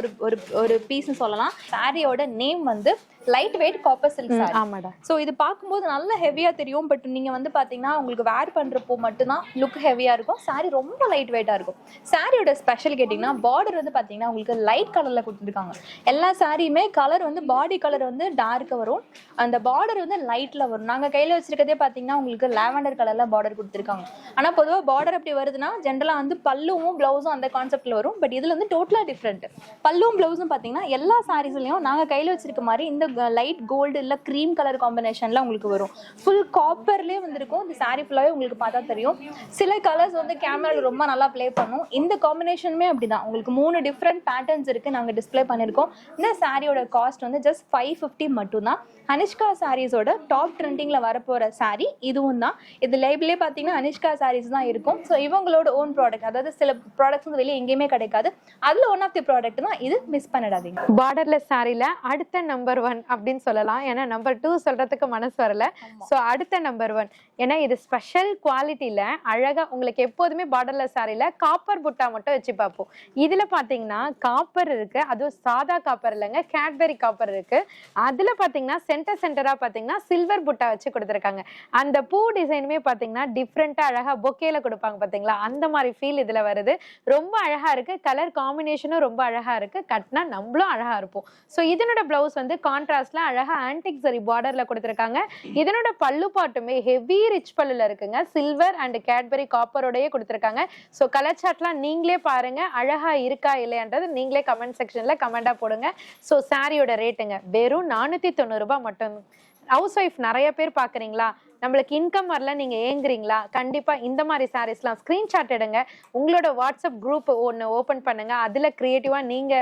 ஒரு பீஸ் சொல்லலாம். சாரியோட நேம் வந்து light weight copper silk sorry. ஆமாடா. சோ இது பாக்கும்போது நல்ல ஹெவியா தெரியும். பட் நீங்க வந்து பாத்தீங்கன்னா உங்களுக்கு வேர் பண்றப்போ மட்டும்தான் லுக் ஹெவியா இருக்கும். சாரி ரொம்ப லைட் வெயிட்டா இருக்கும். சாரியோட ஸ்பெஷல் கேட்டீங்கன்னா பார்டர் வந்து பாத்தீங்கன்னா உங்களுக்கு லைட் கலர்ல கொடுத்துருக்காங்க. எல்லா சாரியுமே கலர் வந்து பாடி கலர் வந்து டார்க்கா வரும், அந்த பார்டர் வந்து லைட்ல வரும். நாங்க கையில வச்சிருக்கதே பாத்தீங்கன்னா உங்களுக்கு லாவெண்டர் கலர்ல பார்டர் கொடுத்துருக்காங்க. ஆனா பொதுவா பார்டர் அப்படி வருதுன்னா ஜென்ரலா வந்து பல்லுவும் பிளவுஸும் அந்த கான்செப்ட்ல வரும். பட் இதுல வந்து டோட்டலா டிஃப்ரெண்ட். பல்லுவும் பிளவுஸும் பாத்தீங்கன்னா எல்லா சாரீஸ்லயும் நாங்க கையில வச்சிருக்க மாதிரி இந்த லைட் கோல்டு இல்ல கிரீம் கலர் காம்பினேஷன்ல உங்களுக்கு வரும். ஃபுல் காப்பர்லயே வந்திருக்கும். இந்த சாரி ஃபுல்லாவே உங்களுக்கு பார்த்தா தெரியும். சில கலர்ஸ் வந்து கேமரால ரொம்ப நல்லா ப்ளே பண்ணும். இந்த காம்பினேஷனுமே அப்படிதான். உங்களுக்கு 3 டிஃப்ரெண்ட் பேட்டர்ன்ஸ் இருக்கு, நாங்க டிஸ்ப்ளே பண்ணிருக்கோம். இந்த சாரியோட காஸ்ட் வந்து ஜஸ்ட் 550 மட்டும் தான். அனிஷ்கா சாரீஸோட டாப் ட்ரெண்டிங்ல வரப்போற சாரி இதுவும் தான். இது லேபிளே பாத்தீங்கன்னா அனிஷ்கா சாரீஸ் தான் இருக்கும். ஸோ இவங்களோட ஓன் ப்ராடக்ட், அதாவது சில ப்ராடக்ட்ஸ் வந்து வெளியே எங்கேயுமே கிடைக்காது. அதுல ஒன் ஆஃப் தி ப்ராடக்ட் தான் இது. மிஸ் பண்ணிடாதீங்க. பார்டர்லெஸ் சாரில அடுத்த நம்பர் 1 அப்படின்னு சொல்லலாம். ஏன்னா நம்பர் 2 சொல்றதுக்கு மனசு வரல. ஸோ அடுத்த நம்பர் 1, ஏன்னா இது ஸ்பெஷல் குவாலிட்டியில அழகா உங்களுக்கு எப்போதுமே பார்டர்லெஸ் சாரியில காப்பர் புட்டா மட்டும் வச்சு பார்ப்போம். இதுல பாத்தீங்கன்னா காப்பர் இருக்கு, அதுவும் சாதா காப்பர் இல்லைங்க, கேட்பெரி காப்பர் இருக்கு. அதுல பாத்தீங்கன்னா சென்டரா பாத்தீங்கன்னா சில்வர் புட்டா வச்சு கொடுத்துருக்காங்க. அந்த பூ டிசைனுமே பாத்தீங்கன்னா டிஃப்ரெண்டா அழகா பொக்கேல கொடுப்பாங்க பாத்தீங்களா, அந்த மாதிரி ஃபீல் இதுல வருது. ரொம்ப அழகா இருக்கு, கலர் காம்பினேஷனும் ரொம்ப அழகா இருக்கு, கட்டினா நம்மளும் அழகா இருப்போம். ஸோ இதனோட பிளவுஸ் வந்து கான்ட்ராஸ்ட்ல அழகா ஆன்டிக் சரி பார்டர்ல கொடுத்துருக்காங்க. இதனோட பல்லு பாட்டுமே ஹெவி ரிச் பல்லுல இருக்குங்க, சில்வர் அண்ட் கேட்பெரி காப்பரோடயே கொடுத்துருக்காங்க. ஸோ கலர் சார்ட்லாம் நீங்களே பாருங்க, அழகா இருக்கா இல்லையான்றது நீங்களே கமெண்ட் செக்ஷன்ல கமெண்டா போடுங்க. ஸோ சாரியோட ரேட்டுங்க வெறும் 490 ரூபாய் மட்டும். ஹவுஸ் ஒய்ஃப் நிறைய பேர் பாக்குறீங்களா, நம்மளுக்கு இன்கம் வரல, நீங்க ஏங்குறீங்களா, கண்டிப்பா இந்த மாதிரி சாரீஸ்லாம் ஸ்கிரீன்ஷாட் எடுங்க, உங்களோட வாட்ஸ்அப் குரூப் ஒன்று ஓபன் பண்ணுங்க, அதுல கிரியேட்டிவா நீங்க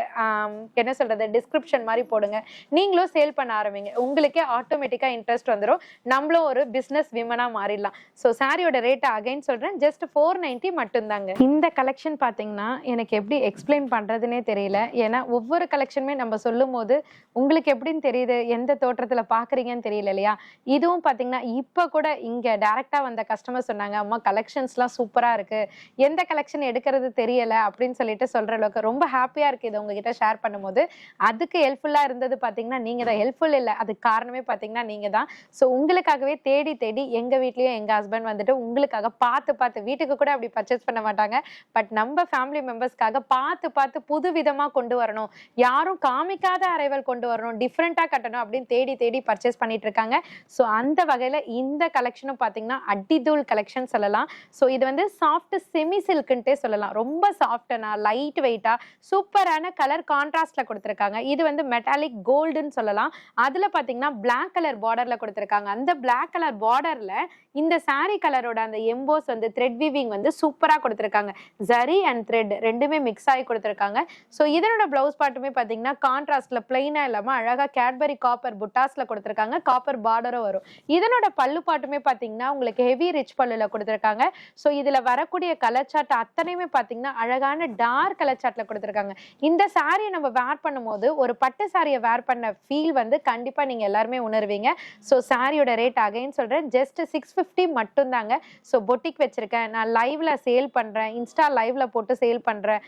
என்ன சொல்றது டிஸ்கிரிப்ஷன் மாதிரி போடுங்க, நீங்களும் சேல் பண்ண ஆரம்பிங்க, உங்களுக்கே ஆட்டோமேட்டிக்கா இன்ட்ரெஸ்ட் வந்துடும், நம்மளும் ஒரு பிசினஸ் விமனா மாறிடலாம். ஸோ சாரியோட ரேட் அகைன் சொல்றேன், ஜஸ்ட் 490 மட்டும்தாங்க. இந்த கலெக்ஷன் பாத்தீங்கன்னா எனக்கு எப்படி எக்ஸ்பிளைன் பண்றதுன்னே தெரியல. ஏன்னா ஒவ்வொரு கலெக்ஷனுமே நம்ம சொல்லும் போது உங்களுக்கு எப்படின்னு தெரியுது, எந்த தோற்றத்துல பாக்குறீங்கன்னு தெரியல இல்லையா. இதுவும் பாத்தீங்கன்னா இப்ப கூட இங்க டைரக்டா வந்த கஸ்டமர் சொன்னாங்க, அம்மா கலெக்ஷன்ஸ்லாம் சூப்பரா இருக்கு, எந்த கலெக்ஷன் எடுக்கிறது தெரியல அப்படின்னு சொல்லிட்டு சொல்ற அளவுக்கு ரொம்ப ஹாப்பியா இருக்கு இதை உங்ககிட்ட ஷேர் பண்ணும்போது. அதுக்கு ஹெல்ப்ஃபுல்லா இருந்தது பாத்தீங்கன்னா நீங்க தான். ஹெல்ப்ஃபுல் இல்ல, அதுக்கு காரணமே பாத்தீங்கன்னா நீங்க தான். ஸோ உங்களுக்காகவே தேடி தேடி எங்க வீட்லயும் எங்க ஹஸ்பண்ட் வந்துட்டு உங்களுக்காக பார்த்து வீட்டுக்கு கூட அப்படி பர்ச்சேஸ் பண்ண மாட்டாங்க, பட் நம்ம ஃபேமிலி மெம்பர்ஸ்க்காக பார்த்து புது விதமா கொண்டு வரணும், யாரும் காமிக்காத அரைவல் கொண்டு வரணும், டிஃப்ரெண்டா கட்டணும் அப்படின்னு தேடி தேடி பர்ச்சேஸ் பண்ணிட்டு இருக்காங்க. ஸோ அந்த வகையில இந்த கலெக்ஷனும் பாத்தீங்கன்னா அடிதூள் கலெக்ஷன் சொல்லலாம். ஸோ இது வந்து சாஃப்ட் செமி சில்க்ன்ட்டே சொல்லலாம், ரொம்ப சாஃப்டனா லைட் வெயிட்டா சூப்பரான கலர் கான்ட்ராஸ்ட்ல கொடுத்துருக்காங்க. இது வந்து மெட்டாலிக் கோல்டுன்னு சொல்லலாம். அதுல பாத்தீங்கன்னா பிளாக் கலர் பார்டர்ல கொடுத்துருக்காங்க. அந்த பிளாக் கலர் பார்டர்ல இந்த சாரி கலரோட அந்த எம்போஸ் வந்து த்ரெட் வீவிங் வந்து சூப்பரா கொடுத்துருக்காங்க. ஜரி அண்ட் த்ரெட் ரெண்டுமே மிக்ஸ் ஆகி கொடுத்துருக்காங்க. ஸோ இதனோட பிளவுஸ் பாட்டுமே பாத்தீங்கன்னா கான்ட்ராஸ்ட்ல பிளைனா இல்லாம அழகா கேட்பெரி காப்பர் புட்டாஸ்ல கொடுத்துருக்காங்க, காப்பர் பார்டரும் வரும். இதனோட பல்லு பாட்டுமே பாத்தீங்கன்னா உங்களுக்கு ஹெவி ரிச் பல்லுல கொடுத்துருக்காங்க. ஸோ இதுல வரக்கூடிய கலர் சார்ட் அத்தனையுமே பாத்தீங்கன்னா அழகான டார்க் கலர் சார்ட்ல கொடுத்துருக்காங்க. இந்த சாரியை நம்ம வேர் பண்ணும்போது ஒரு பட்டு சாரியை வேர் பண்ண ஃபீல் வந்து கண்டிப்பா நீங்க எல்லாருமே உணர்வீங்க. ஸோ சாரியோட ரேட் அகைன் சொல்றேன், ஜஸ்ட் 650 மட்டும் தாங்க. ஸோ பொட்டிக் வச்சிருக்கேன், நான் லைவ்ல சேல் பண்றேன், இன்ஸ்டா லைவ்ல போட்டு சேல் பண்றேன்,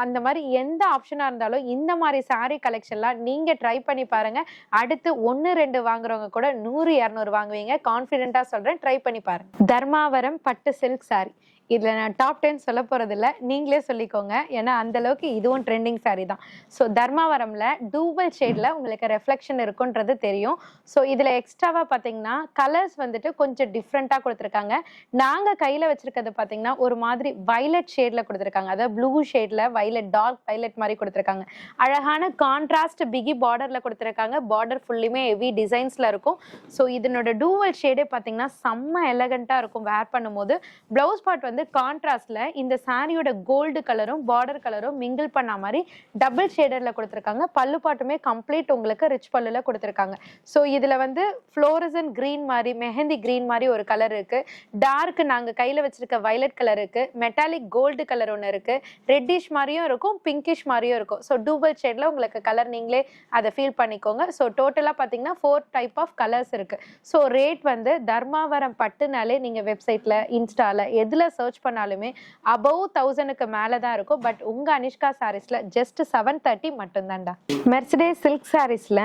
அந்த மாதிரி எந்த ஆப்ஷனா இருந்தாலும் இந்த மாதிரி சாரி கலெக்ஷன்லாம் நீங்க ட்ரை பண்ணி பாருங்க. அடுத்து 1-2 வாங்குறவங்க கூட 100-200 வாங்குவீங்க, கான்ஃபிடென்ட்டா சொல்றேன், ட்ரை பண்ணி பாருங்க. தர்மாவரம் பட்டு சில்க் சாரி, இதுல நான் டாப் 10 சொல்ல போறது இல்ல, நீங்களே சொல்லிக்கோங்க, ஏன்னா அந்த அளவுக்கு இதுவும் ட்ரெண்டிங் சாரி தான். ஸோ தர்மாவரம்ல டூபல் ஷேட்ல உங்களுக்கு ரெஃப்ளெக்ஷன் இருக்குன்றது தெரியும். ஸோ இதுல எக்ஸ்ட்ராவா பாத்தீங்கன்னா கலர்ஸ் வந்துட்டு கொஞ்சம் டிஃப்ரெண்டா கொடுத்துருக்காங்க. நாங்க கையில வச்சிருக்கிறது பாத்தீங்கன்னா ஒரு மாதிரி வயலட் ஷேட்ல கொடுத்துருக்காங்க, அதாவது ப்ளூ ஷேட்ல வயலட், டார்க் வயலட் மாதிரி கொடுத்துருக்காங்க. அழகான கான்ட்ராஸ்ட் பிகி பார்டர்ல கொடுத்துருக்காங்க, பார்டர் ஃபுல்லுமே ஹெவி டிசைன்ஸ்ல இருக்கும். ஸோ இதனோட டூவல் ஷேடே பாத்தீங்கன்னா செம்ம எலகண்டா இருக்கும் வேர் பண்ணும்போது. பிளவுஸ் பார்ட் வந்து கான்ட்ராஸ்ட்ல இந்த சாரியோட கோல்டு கலரும் பார்டர் கலரும் மிங்கிள் பண்ண மாதிரி டபுள் ஷேடர்ல கொடுத்துருக்காங்க. பல்லு பாட்டுமே கம்ப்ளீட் உங்களுக்கு ரிச் பல்லுல கொடுத்துருக்காங்க. ஸோ இதுல வந்து ஃப்ளோரசன் கிரீன் மாதிரி, மெஹந்தி கிரீன் மாதிரி ஒரு கலர் இருக்கு, டார்க் நாங்க கையில வச்சிருக்க வயலட் கலர் இருக்கு, மெட்டாலிக் கோல்டு கலர் ஒன்று இருக்கு, ரெட்டிஷ் மாதிரியும் இருக்கும், பிங்கிஷ் மாதிரியும் இருக்கும். ஸோ டூபல் ஷேட்ல உங்களுக்கு கலர் நீங்களே அதை ஃபீல் பண்ணிக்கோங்க. ஸோ டோட்டலா பாத்தீங்கன்னா 4 டைப் ஆஃப் கலர்ஸ் இருக்கு. ஸோ ரேட் வந்து தர்மாவரம் பட்டுனாலே நீங்க வெப்சைட்ல இன்ஸ்டால எதுல சர்ச் பண்ணாலுமே above 1000க்கு மேல தான் இருக்கும். பட் உங்க அனிஷ்கா சாரீஸ்ல ஜஸ்ட் 730 மட்டும் தான்டா. மெர்சிடஸ் சில்க் சாரீஸ்ல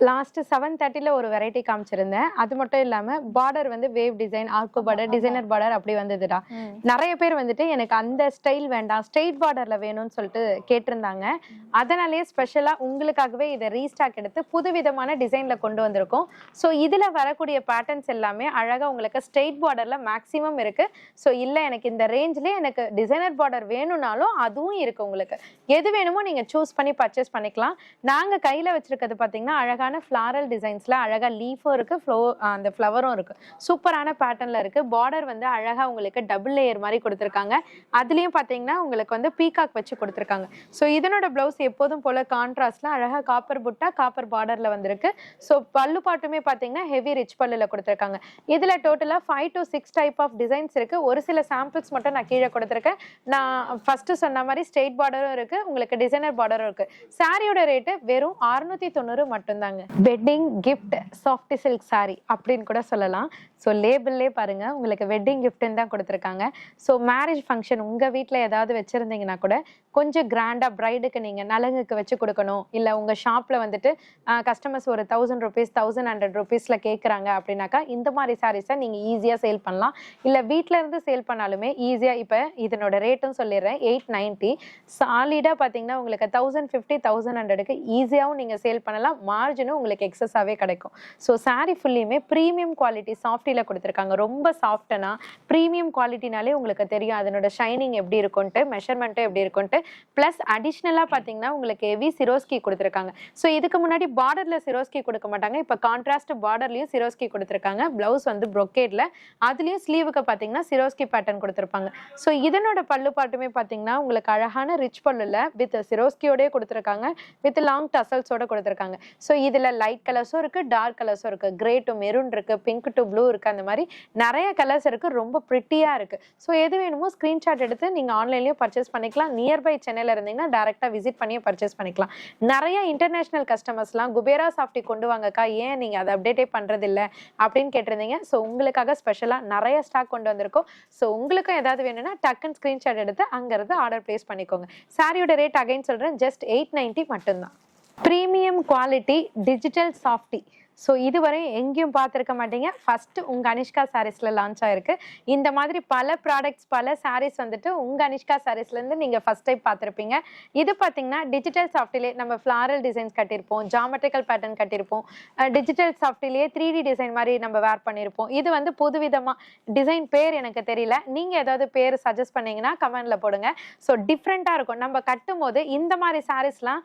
லாஸ்ட் 730ல ஒரு வெரைட்டி காமிச்சிருந்தேன். அது மட்டும் இல்லாம பார்டர் வந்து வேவ் டிசைன், ஆர்கோ பார்டர், டிசைனர் பார்டர் அப்படி வந்ததுடா. நிறைய பேர் வந்துட்டு எனக்கு அந்த ஸ்டைல் வேண்டாம், ஸ்ட்ரெயிட் பார்டர்ல வேணும்னு சொல்லிட்டு கேட்டிருந்தாங்க. அதனாலேயே ஸ்பெஷலா உங்களுக்காகவே இதை ரீஸ்டாக் எடுத்து புதுவிதமான டிசைன்ல கொண்டு வந்திருக்கோம். ஸோ இதுல வரக்கூடிய பேட்டர்ன்ஸ் எல்லாமே அழகா உங்களுக்கு ஸ்ட்ரெயிட் பார்டர்ல மேக்ஸிமம் இருக்கு. ஸோ இல்ல எனக்கு இந்த ரேஞ்சிலே எனக்கு டிசைனர் பார்டர் வேணும்னாலும் அதுவும் இருக்கு. உங்களுக்கு எது வேணுமோ நீங்க சூஸ் பண்ணி பர்ச்சேஸ் பண்ணிக்கலாம். நாங்க கையில வச்சிருக்கிறது பாத்தீங்கன்னா அழகா ஃபிளாரல் டிசைன்ஸ்ல அழகா லீஃபும் இருக்கு, அந்த ஃப்ளவரும் இருக்கு, சூப்பரான பேட்டர்ன்ல இருக்கு. பார்டர் வந்து அழகா உங்களுக்கு டபுள் லேயர் மாதிரி கொடுத்துருக்காங்க. அதுலயும் பாத்தீங்கன்னா உங்களுக்கு வந்து பீகாக் வச்சு கொடுத்துருக்காங்க. ஸோ இதனோட பிளவுஸ் எப்போதும் போல கான்ட்ராஸ்ட்ல அழகா காப்பர் புட்டா காப்பர் பார்டர்ல வந்திருக்கு. ஸோ பல்லு பாட்டுமே பாத்தீங்கன்னா ஹெவி ரிச் பல்லுல கொடுத்துருக்காங்க. இதுல டோட்டலா 5 to 6 டைப் ஆஃப் டிசைன்ஸ் இருக்கு. ஒரு சில சாம்பிள்ஸ் மட்டும் நான் கீழே கொடுத்துருக்கேன். நான் ஃபர்ஸ்ட் சொன்ன மாதிரி ஸ்ட்ரெயிட் பார்டரும் இருக்கு, உங்களுக்கு டிசைனர் பார்டரும் இருக்கு. சாரியோட ரேட்டு வெறும் 690 மட்டும்தாங்க. கொடுத்துருக்காங்க. Wedding gift soft silk sorry அப்படின்னு கூட சொல்லலாம். ஸோ லேபிள்லே பாருங்க உங்களுக்கு வெட்டிங் கிஃப்ட்னு தான் கொடுத்துருக்காங்க. ஸோ மேரேஜ் ஃபங்க்ஷன் உங்கள் வீட்டில் ஏதாவது வச்சுருந்தீங்கன்னா கூட கொஞ்சம் கிராண்டாக ப்ரைடுக்கு நீங்கள் நலங்குக்கு வச்சு கொடுக்கணும், இல்லை உங்கள் ஷாப்பில் வந்துட்டு கஸ்டமர்ஸ் ஒரு 1000 rupees 1100 rupeesல கேட்குறாங்க அப்படின்னாக்கா இந்த மாதிரி சாரீஸை நீங்கள் ஈஸியாக சேல் பண்ணலாம். இல்லை வீட்டில் இருந்து சேல் பண்ணாலுமே ஈஸியாக. இப்போ இதனோட ரேட்டும் சொல்லிடுறேன், 890. சாலிடாக பார்த்தீங்கன்னா உங்களுக்கு 1050 1100க்கு ஈஸியாகவும் நீங்கள் சேல் பண்ணலாம். மார்ஜினும் உங்களுக்கு எக்ஸஸாகவே கிடைக்கும். ஸோ சாரீ ஃபுல்லியுமே ப்ரீமியம் குவாலிட்டி சாஃப்டியில் கொடுத்துருக்காங்க. ரொம்ப சாஃப்டனா ப்ரீமியம் குவாலிட்டினாலே உங்களுக்கு தெரியும் அதனோட ஷைனிங் எப்படி இருக்கும்ட்டு, மெஷர்மெண்ட்டும் எப்படி இருக்கும்ட்டு. ப்ளஸ் அடிஷ்னலாக பார்த்தீங்கன்னா உங்களுக்கு ஹெவி சிரோஸ்கி கொடுத்துருக்காங்க. ஸோ இதுக்கு முன்னாடி பார்டரில் சிரோஸ்கி கொடுக்க மாட்டாங்க, இப்போ கான்ட்ராஸ்ட் பார்டர்லையும் சிரோஸ்கி கொடுத்துருக்காங்க. ப்ளவுஸ் வந்து ப்ரொக்கேட்ல, அதுலேயும் ஸ்லீவுக்கு பார்த்தீங்கன்னா சிரோஸ்கி பேட்டர்ன் கொடுத்துருப்பாங்க. ஸோ இதனோட பல்லு பாட்டுமே பார்த்தீங்கன்னா உங்களுக்கு அழகான ரிச் பல்லுல வித் சிரோஸ்கியோடய கொடுத்துருக்காங்க, வித் லாங் டசல்ஸோட கொடுத்துருக்காங்க. ஸோ இதில் லைட் கலர்ஸும் இருக்குது, டார்க் கலர்ஸும் இருக்குது, கிரே டு மெரூன் இருக்குது, பிங்க் டு ப்ளூ இருக்குது, அந்த மாதிரி நிறைய கலர்ஸ் இருக்குது. ரொம்ப ப்ரிட்டியாக இருக்குது. ஸோ எது வேணுமோ ஸ்க்ரீன்ஷாட் எடுத்து நீங்கள் ஆன்லைன்லேயும் பர்ச்சேஸ் பண்ணிக்கலாம். நியர்பை சென்னையில் இருந்தீங்கன்னா டேரெக்டாக விசிட் பண்ணி பர்ச்சேஸ் பண்ணிக்கலாம். நிறைய இன்டர்நேஷ்னல் கஸ்டமர்ஸ்லாம் குபேரா சாஃப்டி கொண்டு வாங்கக்கா, ஏன் நீங்கள் அதை அப்டேட்டே பண்ணுறதில்ல அப்படின்னு கேட்டிருந்தீங்க. ஸோ உங்களுக்காக ஸ்பெஷலாக நிறைய ஸ்டாக் கொண்டு வந்திருக்கோம். ஸோ உங்களுக்கும் ஏதாவது வேணும்னா டக்குன்னு ஸ்க்ரீன்ஷாட் எடுத்து அங்கேருந்து ஆர்டர் ப்ளேஸ் பண்ணிக்கோங்க. சாரியோட ரேட் அகைன் சொல்கிறேன், ஜஸ்ட் 890 மட்டும்தான். Premium quality digital softy. So இதுவரை எங்கேயும் பார்த்துருக்க மாட்டீங்க, ஃபஸ்ட்டு உங்கள் அனிஷ்கா சாரீஸில் லான்ச் ஆயிருக்கு. இந்த மாதிரி பல ப்ராடக்ட்ஸ் பல சாரீஸ் வந்துட்டு உங்கள் அனிஷ்கா சாரீஸ்லேருந்து நீங்கள் ஃபஸ்ட் டைம் பார்த்துருப்பீங்க. இது பார்த்தீங்கன்னா டிஜிட்டல் சாஃப்டிலே நம்ம ஃப்ளாரல் டிசைன்ஸ் கட்டியிருப்போம், ஜாமெட்ரிக்கல் பேட்டர்ன் கட்டியிருப்போம், டிஜிட்டல் சாஃப்டிலேயே 3D டிசைன் மாதிரி நம்ம வேர் பண்ணியிருப்போம். இது வந்து புதுவிதமாக டிசைன் பேர் எனக்கு தெரியல, நீங்கள் ஏதாவது பேர் சஜஸ்ட் பண்ணீங்கன்னா கமெண்டில் போடுங்க. ஸோ டிஃப்ரெண்ட்டாக இருக்கும். நம்ம கட்டும் போது இந்த மாதிரி சாரீஸ்லாம்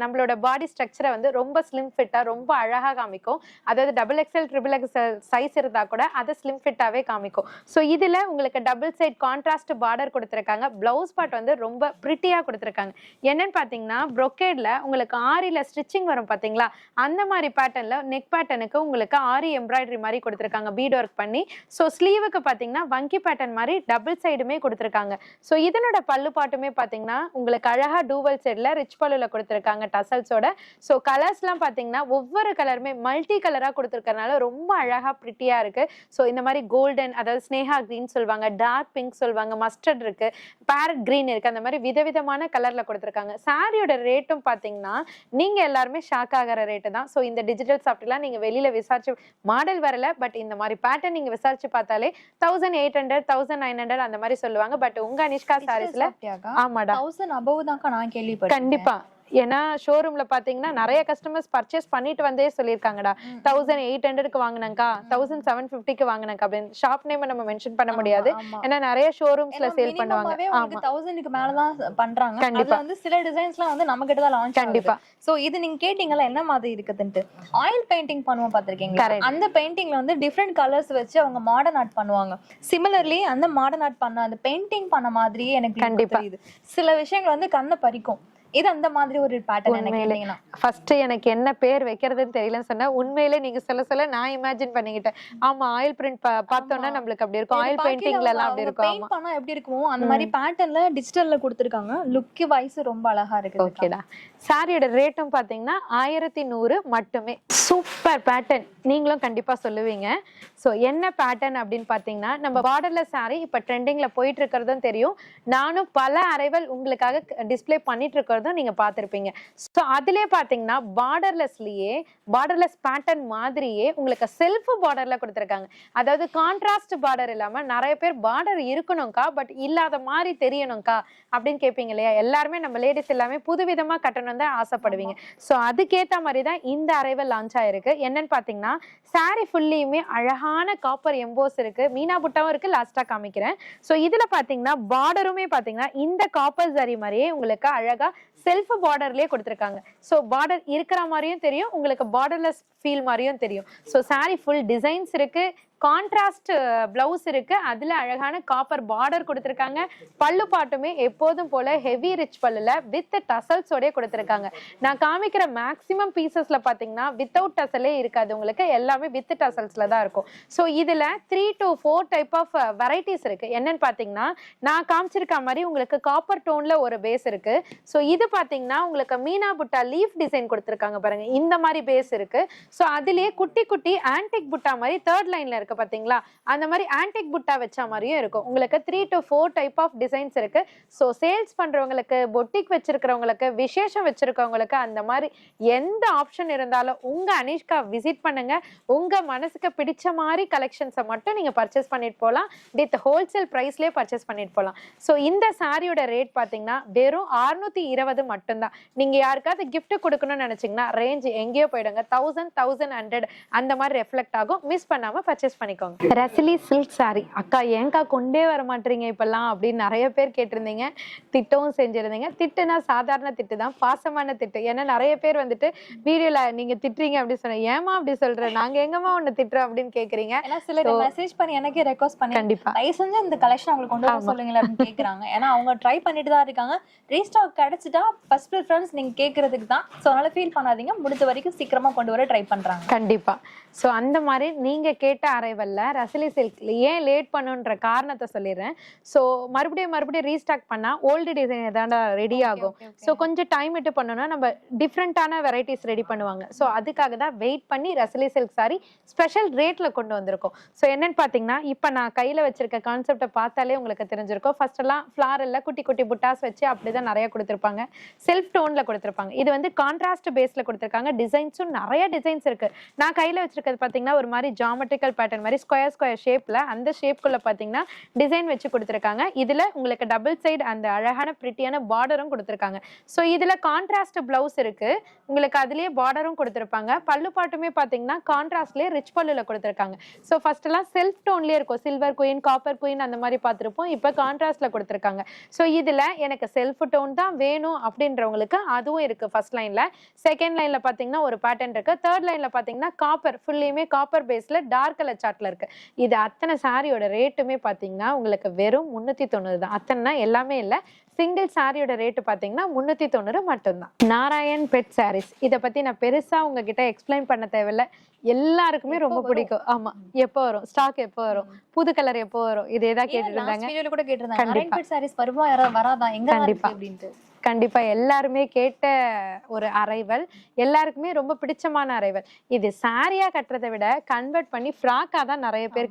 நம்மளோட பாடி ஸ்ட்ரக்சரை வந்து ரொம்ப ஸ்லிம் ஃபிட்டாக ரொம்ப அழகாக காமிக்கும். அதாவது XXL XXL சைஸ் இருந்தா கூட அதை ஸ்லிம் ஃபிட்டாவே காமிக்கும். ஸோ இதுல உங்களுக்கு டபுள் சைட் கான்ட்ராஸ்ட் பார்டர் கொடுத்துருக்காங்க. பிளவுஸ் பார்ட் வந்து ரொம்ப பிரிட்டியா கொடுத்துருக்காங்க. என்னன்னு பாத்தீங்கன்னா ப்ரொக்கேட்ல உங்களுக்கு ஆரியில ஸ்டிச்சிங் வரும் பாத்தீங்களா, அந்த மாதிரி பேட்டர்ன்ல நெக் பேட்டர்னுக்கு உங்களுக்கு ஆரி எம்ப்ராய்டரி மாதிரி கொடுத்துருக்காங்க பீட் ஒர்க் பண்ணி. ஸோ ஸ்லீவுக்கு பாத்தீங்கன்னா வங்கி பேட்டர்ன் மாதிரி டபுள் சைடுமே கொடுத்துருக்காங்க. ஸோ இதனோட பல்லு பாட்டுமே பாத்தீங்கன்னா உங்களுக்கு அழகா டூவல் சைட்ல ரிச் பல்லுல கொடுத்துருக்காங்க டசல்ஸோட. ஸோ கலர்ஸ்லாம் பாத்தீங்கன்னா ஒவ்வொரு கலருமே மல்டி கலரா கொடுத்துருக்கறனால ரொம்ப அழகா பிரிட்டியா இருக்கு. ஸோ இந்த மாதிரி கோல்டன், அதாவது ஸ்னேகா கிரீன் சொல்லுவாங்க, டார்க் பிங்க் சொல்லுவாங்க, மஸ்டர்ட் இருக்கு, பேரட் கிரீன் இருக்கு, அந்த மாதிரி விதவிதமான கலர்ல கொடுத்துருக்காங்க. சாரியோட ரேட்டும் பாத்தீங்கன்னா நீங்க எல்லாருமே ஷாக் ஆகிற ரேட்டு தான். ஸோ இந்த டிஜிட்டல் சாஃப்ட்லாம் நீங்க வெளியில விசாரிச்சு மாடல் வரல, பட் இந்த மாதிரி பேட்டர்ன் நீங்க விசாரிச்சு பார்த்தாலே 1800 1900 அந்த மாதிரி சொல்லுவாங்க. பட் உங்க அனிஷ்கா சாரீஸ்ல ஆமாடா 1000 above தான்க்கா நான் கேள்விப்பட்டேன். கண்டிப்பா. ஏன்னா ஷோரூம்ல பாத்தீங்கன்னா நிறைய கஸ்டமர்ஸ் பர்ச்சேஸ் பண்ணிட்டு வந்தே சொல்லியிருக்காங்கடா, 1800க்கு வாங்கினாங்கக்கா, 1750க்கு வாங்கினாங்க அப்படின்னு. ஷாப் நேம் நம்ம மென்ஷன் பண்ண முடியாது, ஏன்னா நிறைய ஷோரூம்ஸ்ல சேல் பண்ணுவாங்க. ஆமா 1000க்கு மேல தான் பண்றாங்க. அதுல வந்து சில டிசைன்ஸ்லாம் வந்து நம்ம கிட்ட தான் லான்ச். கண்டிப்பா. சோ இது நீங்க கேட்டிங்கல என்ன மாதிரி இருக்குதுன்னு. ஆயில் பெயிண்டிங் பண்ணுவோம் பாத்திருக்கீங்களா, அந்த பெயிண்டிங்ல வந்து டிஃபரெண்ட் கலர்ஸ் வச்சு அவங்க மாடர்ன் ஆர்ட் பண்ணுவாங்க. சிமிலர்லி அந்த மாடர்ன் ஆர்ட் பண்ண அந்த பெயிண்டிங் பண்ண மாதிரியே எனக்கு தெரியுது. சில விஷயங்கள் வந்து கண்ணை பறிக்கும். இது அந்த மாதிரி ஒரு பேட்டர்ன் என்ன கேட்டீங்கன்னா ஃபர்ஸ்ட் எனக்கு என்ன பேர் வைக்கிறதுன்னு தெரியலன்னு சொன்னா, உண்மையிலே நீங்க சொல்ல நான் இமேஜின் பண்ணிக்கிட்டேன். ஆமா ஆயில் பிரிண்ட் பார்த்தோம்னா நம்மளுக்கு அப்படி இருக்கும், ஆயில் பெயிண்டிங்ல எல்லாம் அப்படி இருக்கும். பெயிண்ட் பண்ணா எப்படி இருக்குமோ அந்த மாதிரி பேட்டர்ன்ல டிஜிட்டல்ல கொடுத்திருக்காங்க. லுக் வைஸ் ரொம்ப அழகா இருக்கு. ஓகேடா. சாரியோட ரேட்டும் பாத்தீங்கன்னா 1100 மட்டுமே. சூப்பர் பேட்டர்ன், நீங்களும் கண்டிப்பா சொல்லுவீங்க. ஸோ என்ன பேட்டர்ன் அப்படின்னு பாத்தீங்கன்னா, நம்ம பார்டர்ல சாரி இப்ப ட்ரெண்டிங்ல போயிட்டு இருக்கிறதும் தெரியும், நானும் பல அரைவல் உங்களுக்காக டிஸ்பிளே பண்ணிட்டு இருக்கிறதும் நீங்க பார்த்திருப்பீங்க. ஸோ அதுலயே பாத்தீங்கன்னா பார்டர்லெஸ் பேட்டர்ன் மாதிரியே உங்களுக்கு செல்ஃப் பார்டர்ல கொடுத்துருக்காங்க. அதாவது கான்ட்ராஸ்ட் பார்டர் இல்லாம நிறைய பேர் பார்டர் இருக்கணும்க்கா பட் இல்லாத மாதிரி தெரியணும்க்கா அப்படின்னு கேட்பீங்க இல்லையா. எல்லாருமே நம்ம லேடிஸ் எல்லாமே புதுவிதமா கட்டணும் தான் ஆசைப்படுவீங்க. ஸோ அதுக்கேற்ற மாதிரி தான் இந்த அரைவல் லான்ச் ஆயிருக்கு. என்னன்னு பாத்தீங்கன்னா சாரி ஃபுல்லியுமே அழகான காப்பர் எம்போஸ் இருக்கு, மீனா புட்டாவும் இருக்கு, லாஸ்டா காமிக்கிறேன். ஸோ இதுல பாத்தீங்கன்னா பார்டருமே பாத்தீங்கன்னா இந்த காப்பர் ஜரி மாதிரியே உங்களுக்கு அழகா செல்ஃப் பார்டர்லயே கொடுத்துருக்காங்க. ஸோ பார்டர் இருக்கிற மாதிரியும் தெரியும், உங்களுக்கு பார்டர்லெஸ் ஃபீல் மாதிரியும் தெரியும். ஸோ சாரி ஃபுல் டிசைன்ஸ் இருக்கு, கான்ட்ராஸ்ட் பிளவுஸ் இருக்கு, அதுல அழகான காப்பர் பார்டர் கொடுத்திருக்காங்க. பல்லு பாட்டுமே எப்போதும் போல ஹெவி ரிச் பல்லுல வித் டசல்ஸோட கொடுத்திருக்காங்க. நான் காமிக்கிற மேக்ஸிமம் பீசஸ்ல பாத்தீங்கன்னா வித்தவுட் டசலே இருக்காது, உங்களுக்கு எல்லாமே வித் டசல்ஸ்ல தான் இருக்கும். ஸோ இதுல 3 to 4 டைப் ஆஃப் வெரைட்டிஸ் இருக்கு. என்னன்னு பாத்தீங்கன்னா நான் காமிச்சிருக்க மாதிரி உங்களுக்கு காப்பர் டோன்ல ஒரு பேஸ் இருக்கு. ஸோ இது பாத்தீங்கன்னா உங்களுக்கு மீனா புட்டா லீஃப் டிசைன் கொடுத்திருக்காங்க பாருங்க, இந்த மாதிரி பேஸ் இருக்கு. ஸோ அதுலயே குட்டி குட்டி ஆன்டிக் புட்டா மாதிரி தேர்ட் லைன்ல இருக்கு பாத்தீங்களா, அந்த மாதிரி ஆன்டிக் புட்டா வச்ச மாதிரியும் இருக்கும். உங்களுக்கு 3 to 4 டைப் ஆஃப் டிசைன்ஸ் இருக்கு. ஸோ சேல்ஸ் பண்றவங்களுக்கு, பொட்டிக் வச்சிருக்கிறவங்களுக்கு, விசேஷம் வச்சிருக்கவங்களுக்கு, அந்த மாதிரி எந்த ஆப்ஷன் இருந்தாலும் உங்க அனிஷ்கா விசிட் பண்ணுங்க. உங்க மனசுக்கு பிடிச்ச மாதிரி கலெக்ஷன்ஸை மட்டும் நீங்க பர்ச்சேஸ் பண்ணிட்டு போகலாம். வித் ஹோல்சேல் பிரைஸ்லயே பர்ச்சேஸ் பண்ணிட்டு போகலாம். ஸோ இந்த சாரியோட ரேட் பாத்தீங்கன்னா வெறும் 620 மட்டும்தான். நீங்க யாருக்காவது gift கொடுக்கணும்னு நினைச்சீங்கன்னா ரேஞ்ச் எங்கேயோ போயிடுங்க, 1000, 1100 அந்த மாதிரி ரெஃப்ளெக்ட் ஆகும். மிஸ் பண்ணாம பர்ச்சேஸ் பண்ணிக்கோங்க. ரசிலி சில்க் சாரி அக்கா ஏங்கா கொண்டே வர மாட்டீங்க இப்பெல்லாம் அப்படின்னு நிறைய பேர் கேட்டிருந்தீங்க, திட்டவும் செஞ்சிருந்தீங்க. திட்டுனா சாதாரண திட்டு தான், பாசமான திட்டு. ஏன்னா நிறைய பேர் வந்துட்டு வீடியோல நீங்க திட்டுறீங்க அப்படின்னு சொன்ன, ஏமா அப்படி சொல்ற, நாங்க எங்கம்மா ஒண்ணு திட்டுறோம் அப்படின்னு கேக்குறீங்க. ஏன்னா சிலர் மெசேஜ் பண்ணி எனக்கே ரெக்வஸ்ட் பண்ணி கண்டிப்பா தயவு செஞ்சு இந்த கலெக்ஷன் அவங்களுக்கு கொண்டு வர சொல்லுங்களேன் அப்படின்னு கேக்குறாங்க. ஏன்னா அவங்க ட்ரை பண்ணிட்டு தான் இருக்காங்க. ரீஸ்டாக் கிடைச்சிட்டா ஃபர்ஸ்ட் ப்ரிஃபரன்ஸ் நீங்க கேக்குறதுக்கு தான். ஸோ அதனால ஃபீல் பண்ணாதீங்க, முடிஞ்ச வரைக்கும் சீக்கிரமா கொண்டு வர ட்ரை பண்றாங்க. கண்டிப்பா. ஸோ அந்த மாதிரி நீங்க கேட்ட அரைவல்ல ரசிலி சில்க்ல ஏன் லேட் பண்ணுன்ற காரணத்தை சொல்லிடுறேன். ஸோ மறுபடியும் ரீஸ்டாக் பண்ணா ஓல்டு டிசைன் தாண்டா ரெடி ஆகும். ஸோ கொஞ்சம் டைம் விட்டு பண்ணோம்னா நம்ம டிஃப்ரெண்டான வெரைட்டிஸ் ரெடி பண்ணுவாங்க. ஸோ அதுக்காக தான் வெயிட் பண்ணி ரசிலி சில்க் சாரி ஸ்பெஷல் ரேட்ல கொண்டு வந்திருக்கோம். ஸோ என்னன்னு பாத்தீங்கன்னா இப்ப நான் கையில வச்சிருக்க கான்செப்டை பார்த்தாலே உங்களுக்கு தெரிஞ்சிருக்கும். ஃபர்ஸ்ட் எல்லாம் ஃபிளாரல்ல குட்டி குட்டி புட்டாஸ் வச்சு அப்படிதான் நிறைய கொடுத்திருப்பாங்க, செல்ஃப் டோன்ல கொடுத்திருப்பாங்க. இது வந்து கான்ட்ராஸ்ட் பேஸ்ல கொடுத்திருக்காங்க. டிசைன்ஸும் நிறைய டிசைன்ஸ் இருக்கு. நான் கையில வச்சிருக்கிறது பாத்தீங்கன்னா ஒரு மாதிரி ஜாமெட்ரிக்கல் பேட்டர்ன் மாதிரி ஸ்கொயர் ஷேப்ல, அந்த ஷேப்குள்ள பாத்தீங்கன்னா டிசைன் வச்சு கொடுத்திருக்காங்க. இதுல உங்களுக்கு டபுள் சைடு அந்த அழகான பிரிட்டியான பார்டரும் கொடுத்திருக்காங்க. ஸோ இதுல கான்ட்ராஸ்ட் பிளவுஸ் இருக்கு, உங்களுக்கு அதுலயே பார்டரும் கொடுத்திருப்பாங்க. பல்லு பாட்டுமே பாத்தீங்கன்னா கான்ட்ராஸ்ட்லயே ரிச் பல்லுல கொடுத்திருக்காங்க. ஸோ ஃபர்ஸ்ட் எல்லாம் செல்ஃப் டோன்லயே இருக்கும், சில்வர் குயின், காப்பர் குயின் அந்த மாதிரி பார்த்திருப்போம். இப்ப கான்ட்ராஸ்ட்ல கொடுத்திருக்காங்க. ஸோ இதுல எனக்கு செல்ஃப் டோன் தான் வேணும் அப்படின்றவங்களுக்கு அதுவும் இருக்கு. ஃபர்ஸ்ட் லைன்ல, செகண்ட் லைன்ல பாத்தீங்கன்னா ஒரு பேட்டர்ன் இருக்கு, தேர்ட் லைன்ல பாத்தீங்கன்னா காப்பர், ஃபுல்லியுமே காப்பர் பேஸ்ல டார்க் கலர் சார்ட்ல இருக்கு. இது அத்தனை சாரியோட ரேட்டுமே பாத்தீங்கன்னா உங்களுக்கு வெறும் 390 தான். அத்தனை எல்லாமே இல்ல, சிங்கிள் சாரியோட ரேட்டு பாத்தீங்கன்னா 390 மட்டும்தான். நாராயண் பெட் சாரீஸ், இதை பத்தி நான் பெருசா உங்ககிட்ட எக்ஸ்பிளைன் பண்ண தேவையில்ல, எல்லாருக்குமே ரொம்ப பிடிக்கும். ஆமா, எப்போ வரும் ஸ்டாக், எப்போ வரும் புது கலர், எப்போ வரும், இதே தான் கேட்டுட்டு இருந்தாங்க. வீடியோல கூட கேட்டிருந்தாங்க நாராயண் பெட் சாரீஸ் வருமா வராதா, எங்க இருக்கு அப்படினு. கண்டிப்பா எல்லாருமே கேட்ட ஒரு அரைவல், எல்லாருக்குமே ரொம்ப பிடிச்சமான அரைவல். இது சாரியா கட்டுறதை விட கன்வெர்ட் பண்ணி ஃப்ராக்கா தான் நிறைய பேர்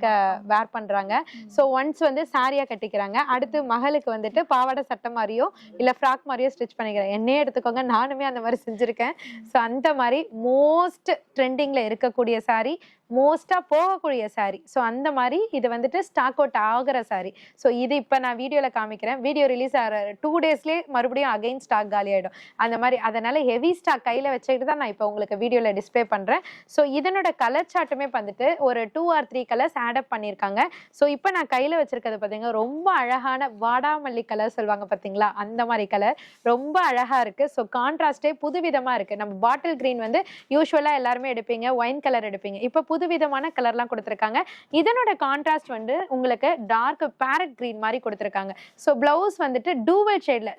வேர் பண்றாங்க. ஸோ ஒன்ஸ் வந்து சாரியா கட்டிக்கிறாங்க, அடுத்து மகளுக்கு வந்துட்டு பாவாடை சட்டை மாதிரியோ இல்ல ஃப்ராக் மாதிரியோ ஸ்டிச் பண்ணிக்கிறேன். என்னையே எடுத்துக்கோங்க, நானுமே அந்த மாதிரி செஞ்சிருக்கேன். ஸோ அந்த மாதிரி மோஸ்ட் ட்ரெண்டிங்ல இருக்கக்கூடிய சாரி, மோஸ்டா போகக்கூடிய சாரி. ஸோ அந்த மாதிரி இது வந்துட்டு ஸ்டாக் அவுட் ஆகிற சாரி. ஸோ இது இப்போ நான் வீடியோல காமிக்கிறேன், வீடியோ ரிலீஸ் ஆகிற 2 டேஸ்லேயே மறுபடியும் அகைன் ஸ்டாக் காலி ஆயிடும் அந்த மாதிரி. அதனால ஹெவி ஸ்டாக் கையில வச்சுக்கிட்டு தான் நான் இப்போ உங்களுக்கு வீடியோல டிஸ்பிளே பண்றேன். ஸோ இதனோட கலர் சார்ட்டுமே வந்துட்டு ஒரு 2 or 3 கலர்ஸ் ஆட் அப் பண்ணியிருக்காங்க. ஸோ இப்போ நான் கையில வச்சிருக்கிறது பார்த்தீங்கன்னா ரொம்ப அழகான வாடாமல்லி கலர் சொல்லுவாங்க பார்த்தீங்களா, அந்த மாதிரி கலர் ரொம்ப அழகா இருக்கு. ஸோ கான்ட்ராஸ்டே புதுவிதமா இருக்கு. நம்ம பாட்டில் கிரீன் வந்து யூஸ்வலா எல்லாருமே எடுப்பீங்க, ஒயின் கலர் எடுப்பீங்க, இப்போ புதுவிதமான கலர்லாம் கொடுத்திருக்காங்க. இதனோட கான்ட்ராஸ்ட் வந்து உங்களுக்கு டார்க் பேரட் கிரீன் மாதிரி கொடுத்திருக்காங்க. ஸோ பிளவுஸ் வந்துட்டு டூவல் ஷேட்ல,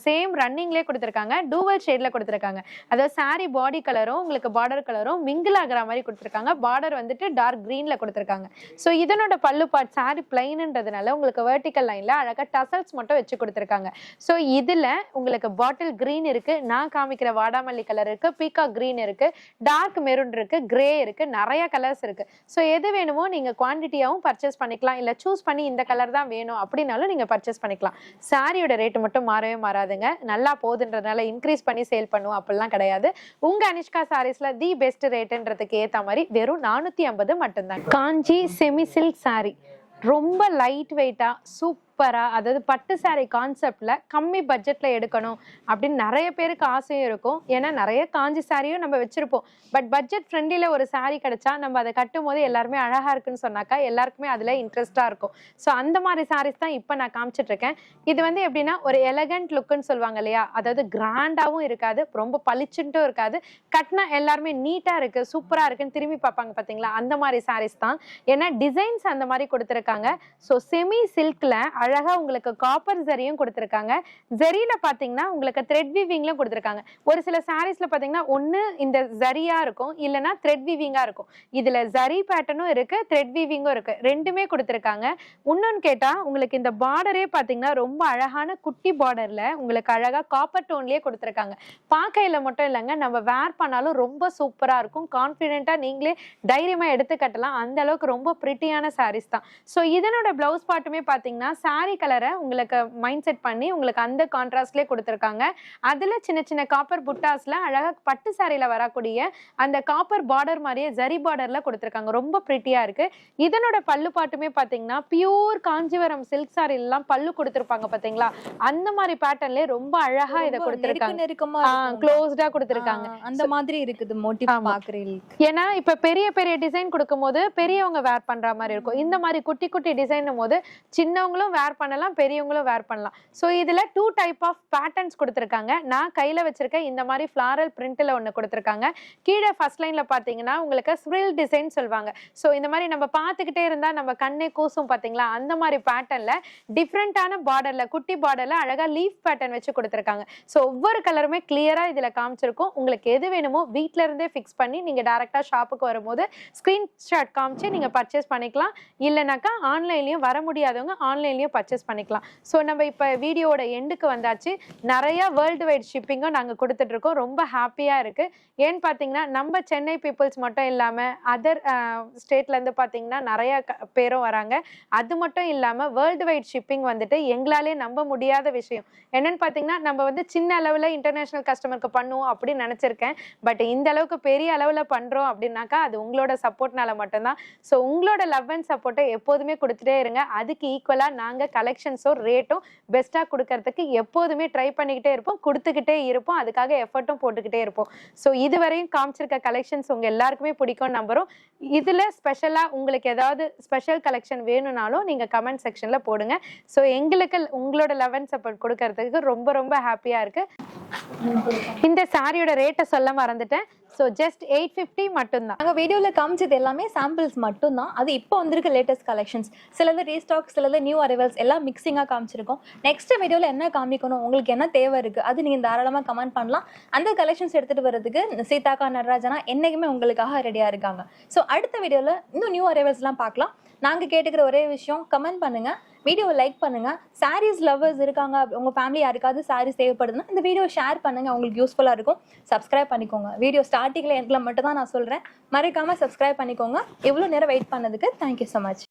சேம் ரன்னிங்லேயே கொடுத்திருக்காங்க, டூவல் ஷேட்ல கொடுத்திருக்காங்க. அதாவது சாரி பாடி கலரும் உங்களுக்கு பார்டர் கலரும் மிங்கிள் ஆகிற மாதிரி கொடுத்திருக்காங்க. பார்டர் வந்துட்டு டார்க் கிரீன்ல கொடுத்திருக்காங்க. ஸோ இதனோட பல்லு பார்ட் சாரி பிளைன்ன்றதுனால உங்களுக்கு வெர்டிக்கல் லைன்ல அழகா டசல்ஸ் மட்டும் வச்சு கொடுத்திருக்காங்க. ஸோ இதுல உங்களுக்கு பாட்டில் கிரீன் இருக்கு, நான் காமிக்கிற வாடாமல்லி கலர் இருக்கு, பீகா கிரீன் இருக்கு, டார்க் மெரூன் இருக்கு, கிரே இருக்கு, நிறைய கலர்ஸ் இருக்கு. ஸோ எது வேணுமோ நீங்க குவான்டிட்டியாவும் பர்ச்சேஸ் பண்ணிக்கலாம், இல்ல சூஸ் பண்ணி இந்த கலர் தான் வேணும் அப்படின்னாலும் நீங்க பர்ச்சேஸ் பண்ணிக்கலாம். சாரியோட ரேட் மட்டும் மாறவே மாறாதுங்க, நல்லா போகுதுன்றதுனால இன்க்ரீஸ் பண்ணி சேல் பண்ணுவோம் அப்படிலாம் கிடையாது. உங்க அனிஷ்கா சாரீஸ்ல தி பெஸ்ட் ரேட்ன்றதுக்கு ஏத்த மாதிரி வெறும் 450 மட்டும்தான். காஞ்சி செமி சில்க் சாரி ரொம்ப லைட் வெயிட்டா சூப்பர் சூப்பரா, அதாவது பட்டு saree கான்செப்ட்ல கம்மி பட்ஜெட்ல எடுக்கணும் அப்படின்னு நிறைய பேருக்கு ஆசையும் இருக்கும். ஏன்னா நிறைய காஞ்சி சாரியும் நம்ம வச்சிருப்போம். பட் பட்ஜெட் ஃப்ரெண்ட்லில ஒரு saree கிடைச்சா நம்ம அதை கட்டும் போது எல்லாருமே அழகா இருக்குன்னு சொன்னாக்கா எல்லாருக்குமே அதுல இன்ட்ரெஸ்டா இருக்கும். ஸோ அந்த மாதிரி sarees தான் இப்போ நான் காமிச்சிட்டு இருக்கேன். இது வந்து எப்படின்னா ஒரு எலகண்ட் லுக்குன்னு சொல்லுவாங்க இல்லையா, அதாவது கிராண்டாவும் இருக்காது, ரொம்ப பளிச்சுட்டும் இருக்காது, கட்டினா எல்லாருமே நீட்டா இருக்கு சூப்பரா இருக்குன்னு திரும்பி பார்ப்பாங்க பாத்தீங்களா, அந்த மாதிரி sarees தான். ஏன்னா டிசைன்ஸ் அந்த மாதிரி கொடுத்துருக்காங்க. ஸோ செமி சில்க்ல அழகா உங்களுக்கு காப்பர் ஜரியும் கொடுத்துருக்காங்க. ஜரியில பாத்தீங்கன்னா உங்களுக்கு த்ரெட் வீவிங்லும் கொடுத்துருக்காங்க. ஒரு சில சாரீஸ்ல பாத்தீங்கன்னா ஒண்ணு இந்த ஜரியா இருக்கும், இல்லைன்னா த்ரெட் வீவிங்கா இருக்கும். இதுல ஜரி பேட்டர்னும் இருக்கு, த்ரெட் வீவிங்கும் இருக்கு, ரெண்டுமே கொடுத்துருக்காங்க. இன்னொன்னு கேட்டா உங்களுக்கு இந்த பார்டரே பாத்தீங்கன்னா ரொம்ப அழகான குட்டி பார்டர்ல உங்களுக்கு அழகா காப்பர் டோன்லயே கொடுத்துருக்காங்க. பார்க்கையில மட்டும் இல்லைங்க, நம்ம வேர் பண்ணாலும் ரொம்ப சூப்பரா இருக்கும். கான்ஃபிடென்ட்டா நீங்களே தைரியமா எடுத்து கட்டலாம். அந்த அளவுக்கு ரொம்ப பிரிட்டியான சாரீஸ் தான். ஸோ இதனோட பிளவுஸ் பார்ட்டுமே பார்த்தீங்கன்னா சாரீ கலரை உங்களுக்கு மைண்ட் செட் பண்ணி உங்களுக்கு அந்த கான்ட்ராஸ்ட்லேயே கொடுத்துருக்காங்க. அதில் சின்ன சின்ன காப்பர் புட்டாஸ்ல அழகாக பட்டு சாரியில் வரக்கூடிய அந்த காப்பர் பார்டர் மாதிரியே ஜரி பார்டரில் கொடுத்துருக்காங்க. ரொம்ப பிரிட்டியாக இருக்கு. இதனோட பல்லு பாட்டுமே பார்த்தீங்கன்னா பியூர் காஞ்சிவரம் சில்க் சாரிலாம் பல்லு கொடுத்துருப்பாங்க பார்த்தீங்களா, அந்த மாதிரி பேட்டர்ன்லேயே ரொம்ப அழகா இதை கொடுத்துருக்காங்க. க்ளோஸ்டா கொடுத்துருக்காங்க. அந்த மாதிரி இருக்குது மோட்டிவ் பார்க்கறதுக்கு. ஏன்னா இப்ப பெரிய பெரிய டிசைன் கொடுக்கும்போது பெரியவங்க வேர் பண்ற மாதிரி இருக்கும். இந்த மாதிரி குட்டி குட்டி டிசைன் போது சின்னவங்களும் வேர் பண்ணலாம், பெரியவங்களும் வேர் பண்ணலாம். ஸோ இதுல 2 டைப் ஆஃப் பேட்டர்ன்ஸ் கொடுத்துருக்காங்க. நான் கையில வச்சிருக்க இந்த மாதிரி ஃபிளாரல் பிரிண்ட்ல ஒண்ணு கொடுத்துருக்காங்க. கீழே ஃபர்ஸ்ட் லைன்ல பாத்தீங்கன்னா உங்களுக்கு ஸ்ப்ரில் டிசைன் சொல்லுவாங்க. ஸோ இந்த மாதிரி நம்ம பார்த்துக்கிட்டே இருந்தா நம்ம கண்ணே கூசும் பாத்தீங்களா, அந்த மாதிரி பேட்டர்ன்ல டிஃப்ரெண்டான பார்டர்ல குட்டி பார்டர்ல அழகா லீஃப் பேட்டர்ன் வச்சு கொடுத்துருக்காங்க. ஸோ ஒவ்வொரு கலருமே கிளியரா இதுல காமிச்சிருக்கும். உங்களுக்கு எது வேணுமோ வீட்ல இருந்தே ஃபிக்ஸ் பண்ணி நீங்க டைரக்டா ஷாப்புக்கு வரும்போது ஸ்கிரீன்ஷாட் காமிச்சு நீங்க பர்ச்சேஸ் பண்ணிக்கலாம். இல்லைனாக்கா ஆன்லைன்லயும் வர முடியாதவங்க ஆன்லைன்லயும் பர்ச்சேஸ் பண்ணிக்கலாம். ஸோ நம்ம இப்போ வீடியோட எண்டுக்கு வந்தாச்சு. நிறைய வேர்ல்டு வைட் ஷிப்பிங்கும் நாங்கள் கொடுத்துட்டு இருக்கோம். ரொம்ப ஹாப்பியா இருக்கு. ஏன்னு பார்த்தீங்கன்னா நம்ம சென்னை பீப்புள்ஸ் மட்டும் இல்லாம அதர் ஸ்டேட்ல இருந்து பார்த்தீங்கன்னா நிறைய பேரும் வராங்க. அது மட்டும் இல்லாம வேர்ல்டு வைட் ஷிப்பிங் வந்துட்டு எங்களாலே நம்ப முடியாத விஷயம். என்னன்னு பார்த்தீங்கன்னா நம்ம வந்து சின்ன அளவுல இன்டர்நேஷனல் கஸ்டமருக்கு பண்ணுவோம் அப்படின்னு நினைச்சிருக்கேன். பட் இந்த அளவுக்கு பெரிய அளவுல பண்றோம் அப்படின்னாக்கா அது உங்களோட சப்போர்ட்னால மட்டும்தான். ஸோ உங்களோட லவ் அண்ட் சப்போர்ட்டை எப்போதுமே கொடுத்துட்டே இருங்க. அதுக்கு ஈக்குவலா நாங்க கலெக்ஷன்ஸும் ரேட்டும் பெஸ்டா கொடுக்கறதுக்கு எப்போதுமே ட்ரை பண்ணிக்கிட்டே இருப்போம், கொடுத்துக்கிட்டே இருப்போம், அதுக்காக எஃபர்ட்டும் போட்டுக்கிட்டே இருப்போம். ஸோ இதுவரையும் காமிச்சிருக்க கலெக்ஷன்ஸ் உங்க எல்லாருக்குமே பிடிக்கும் நம்புறோம். இதுல ஸ்பெஷலா உங்களுக்கு ஏதாவது ஸ்பெஷல் கலெக்ஷன் வேணும்னாலும் நீங்க கமெண்ட் செக்ஷன்ல போடுங்க. ஸோ எங்களுக்கு உங்களோட லவ் அண்ட் சப்போர்ட் கொடுக்கறதுக்கு ரொம்ப ரொம்ப ஹாப்பியா இருக்கு. இந்த சாரியோட ரேட்டை சொல்ல மறந்துட்டேன். ஸோ ஜஸ்ட் 850 மட்டும்தான். நாங்கள் வீடியோவில் காமிச்சது எல்லாமே சாம்பிள்ஸ் மட்டும்தான். அது இப்போ வந்திருக்க லேட்டஸ்ட் கலெக்ஷன்ஸ், சிலது ரீஸ்டாக், சிலது நியூ அரைவல்ஸ், எல்லாம் மிக்சிங்காக காமிச்சிருக்கோம். நெக்ஸ்ட் வீடியோவில் என்ன காமிக்கணும், உங்களுக்கு என்ன தேவை இருக்குது, அது நீங்கள் தாராளமாக கமெண்ட் பண்ணலாம். அந்த கலெக்ஷன்ஸ் எடுத்துகிட்டு வரதுக்கு சீதாக்கா நடராஜனா என்றைக்குமே உங்களுக்காக ரெடியாக இருக்காங்க. ஸோ அடுத்த வீடியோவில் இன்னும் நியூ அரைவல்ஸ்லாம் பார்க்கலாம். நாங்கள் கேட்டுக்கிற ஒரே விஷயம், கமெண்ட் பண்ணுங்கள், வீடியோவை லைக் பண்ணுங்கள். சாரீஸ் லவ்வர்ஸ் இருக்காங்க, உங்கள் ஃபேமிலி யாருக்காவது சாரீஸ் தேவைப்படுதுன்னா இந்த வீடியோ ஷேர் பண்ணுங்கள், உங்களுக்கு யூஸ்ஃபுல்லாக இருக்கும். சப்ஸ்கிரைப் பண்ணிக்கோங்க. வீடியோ ஸ்டார்டிங்கில் எண்டில் மட்டும் தான் நான் சொல்கிறேன், மறக்காமல் சப்ஸ்கிரைப் பண்ணிக்கோங்க. இவ்வளோ நேரம் வெயிட் பண்ணதுக்கு தேங்க்யூ ஸோ மச்.